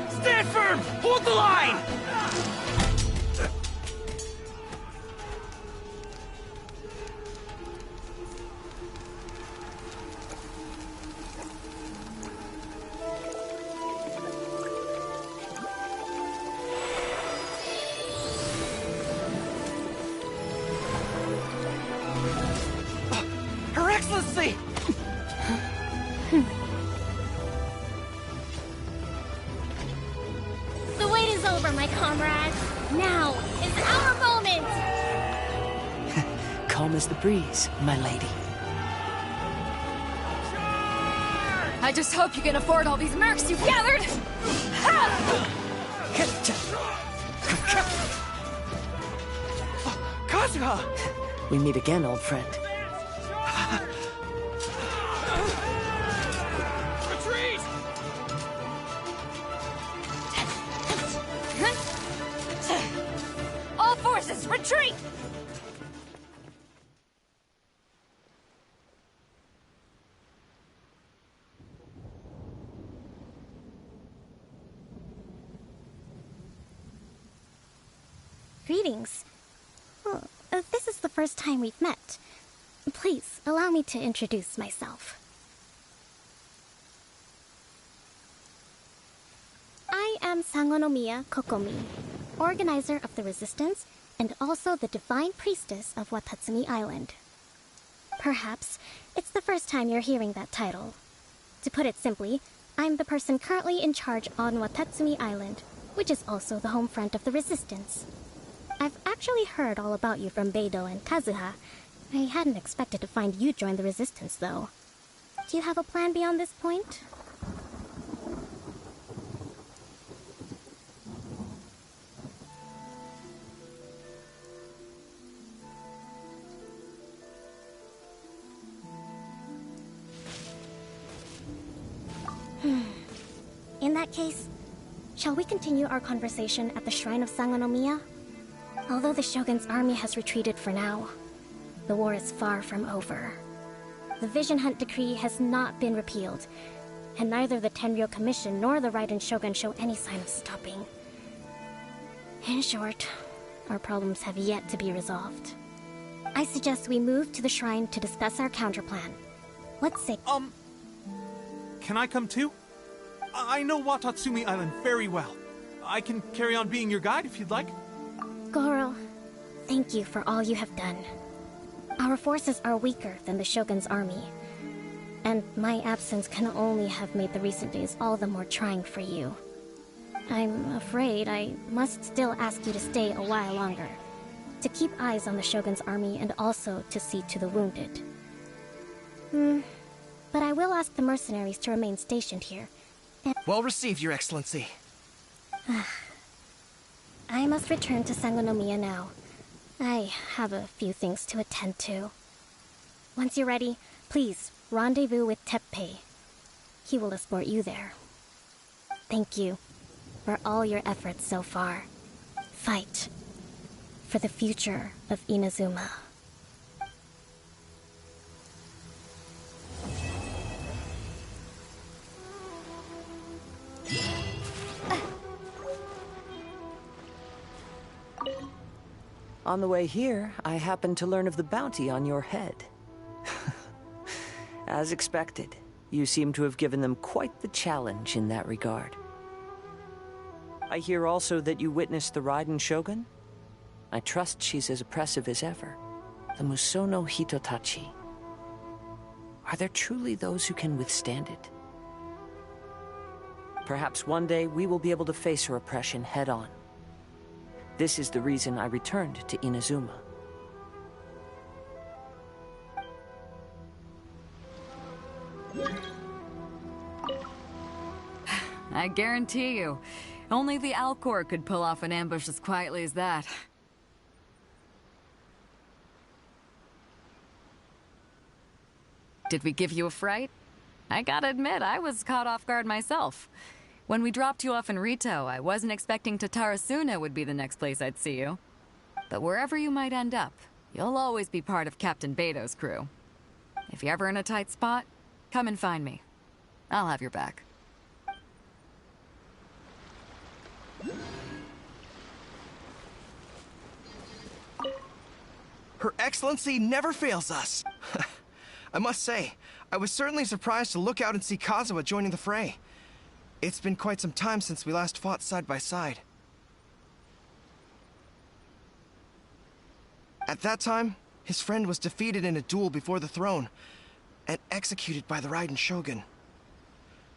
Stand firm! Hold the line! Her Excellency! The wait is over, my comrades. Now is our moment! Calm as the breeze, my lady. I just hope you can afford all these mercs you've gathered! Kazuha! We meet again, old friend. Retreat! All forces, retreat! Greetings. Well, this is the first time we've met. Please, allow me to introduce myself. I am Sangonomiya Kokomi, organizer of the Resistance and also the Divine Priestess of Watatsumi Island. Perhaps it's the first time you're hearing that title. To put it simply, I'm the person currently in charge on Watatsumi Island, which is also the home front of the Resistance. I've actually heard all about you from Beidou and Kazuha. I hadn't expected to find you join the Resistance, though. Do you have a plan beyond this point? that case, shall we continue our conversation at the shrine of Sangonomiya? Although the Shogun's army has retreated for now, the war is far from over. The Vision Hunt Decree has not been repealed, and neither the Tenryou Commission nor the Raiden Shogun show any sign of stopping. In short, our problems have yet to be resolved. I suggest we move to the shrine to discuss our counterplan. Let's say... Can I come too? I know Watatsumi Island very well. I can carry on being your guide if you'd like. Goro, thank you for all you have done. Our forces are weaker than the Shogun's army, and my absence can only have made the recent days all the more trying for you. I'm afraid I must still ask you to stay a while longer, to keep eyes on the Shogun's army and also to see to the wounded. But I will ask the mercenaries to remain stationed here. Well received, Your Excellency. I must return to Sangonomiya now. I have a few things to attend to. Once you're ready, please rendezvous with Teppei. He will escort you there. Thank you for all your efforts so far. Fight for the future of Inazuma. On the way here, I happened to learn of the bounty on your head. As expected, you seem to have given them quite the challenge in that regard. I hear also that you witnessed the Raiden Shogun? I trust she's as oppressive as ever. The Musono Hitotachi. Are there truly those who can withstand it? Perhaps one day we will be able to face her oppression head-on. This is the reason I returned to Inazuma. I guarantee you, only the Alcor could pull off an ambush as quietly as that. Did we give you a fright? I gotta admit, I was caught off guard myself. When we dropped you off in Rito, I wasn't expecting Tatarasuna would be the next place I'd see you. But wherever you might end up, you'll always be part of Captain Beto's crew. If you're ever in a tight spot, come and find me. I'll have your back. Her Excellency never fails us. I must say, I was certainly surprised to look out and see Kazuha joining the fray. It's been quite some time since we last fought side by side. At that time, his friend was defeated in a duel before the throne, and executed by the Raiden Shogun.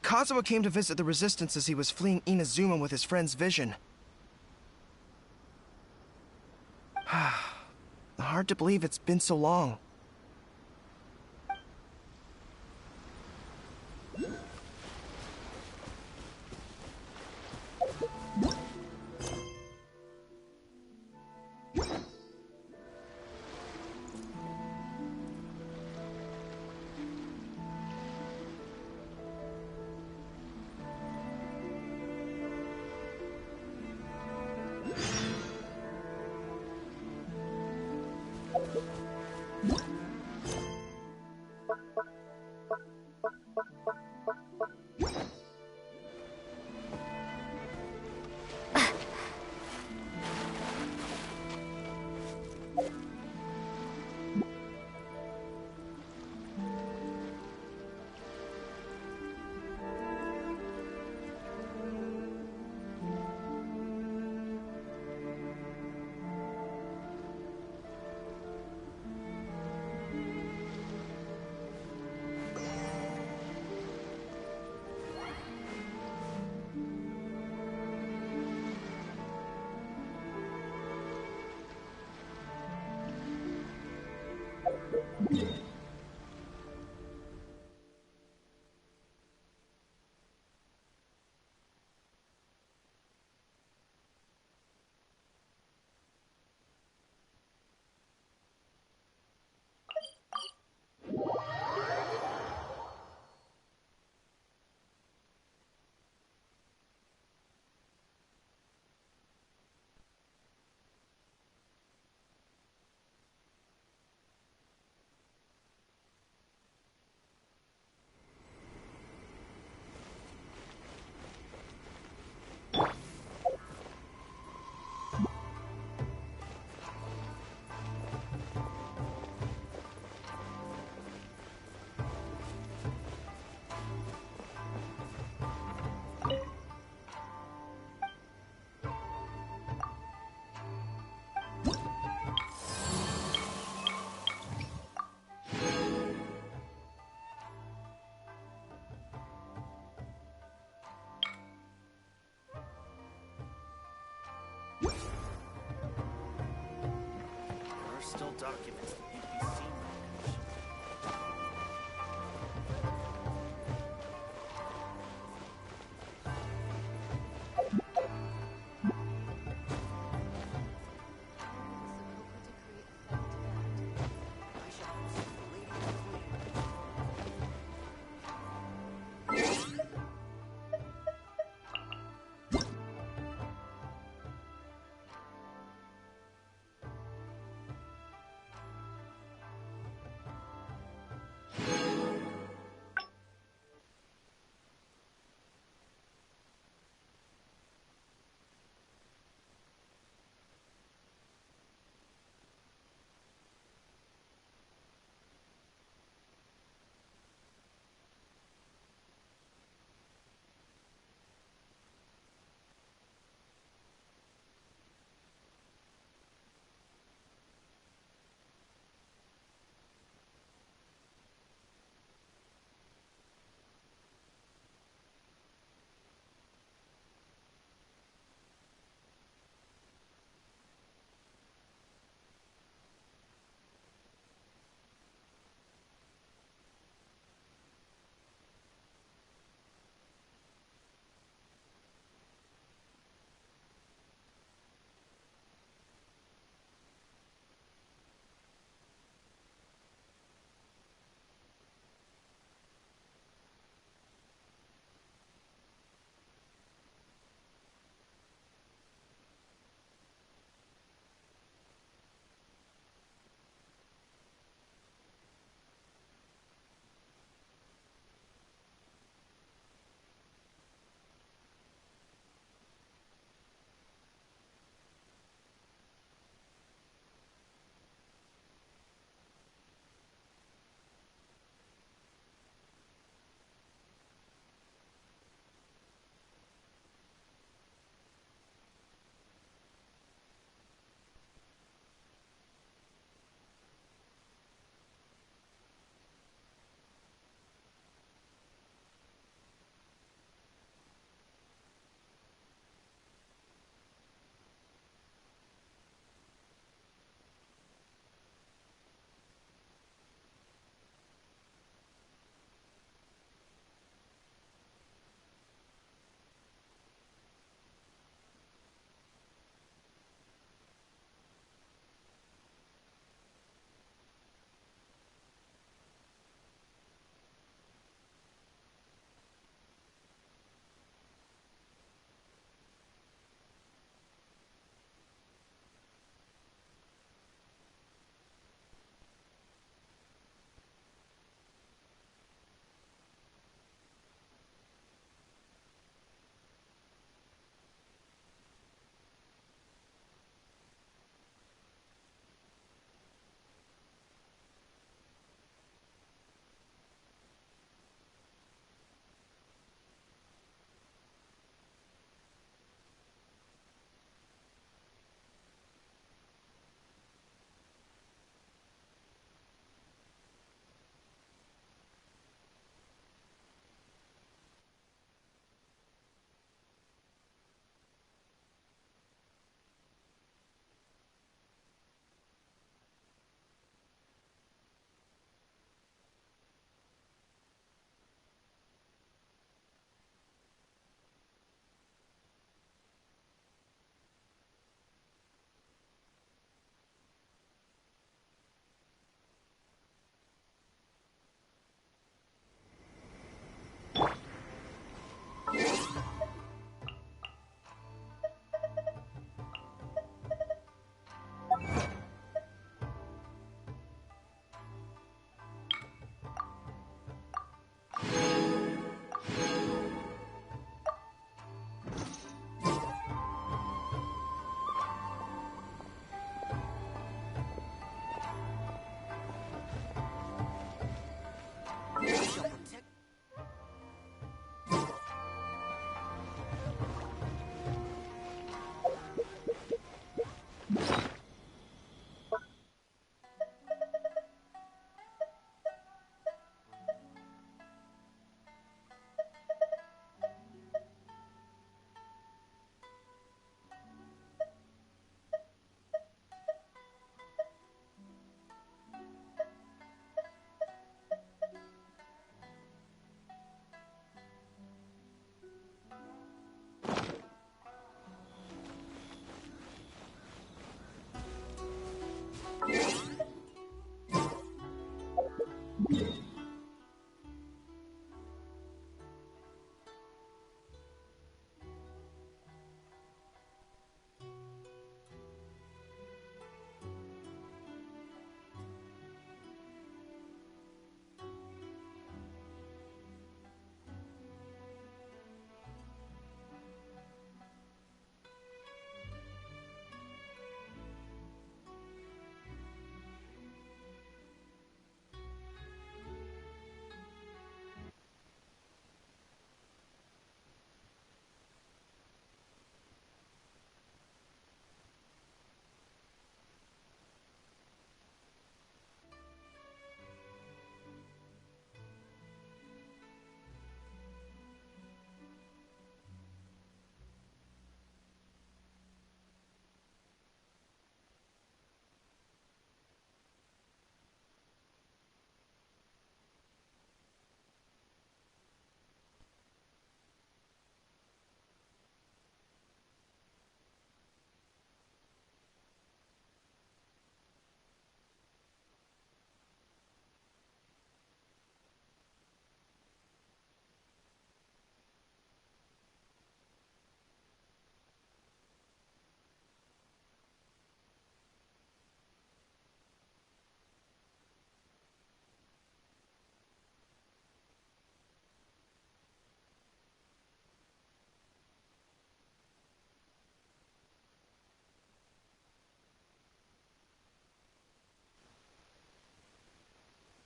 Kazuha came to visit the Resistance as he was fleeing Inazuma with his friend's vision. Hard to believe it's been so long. still documents that you'd be seen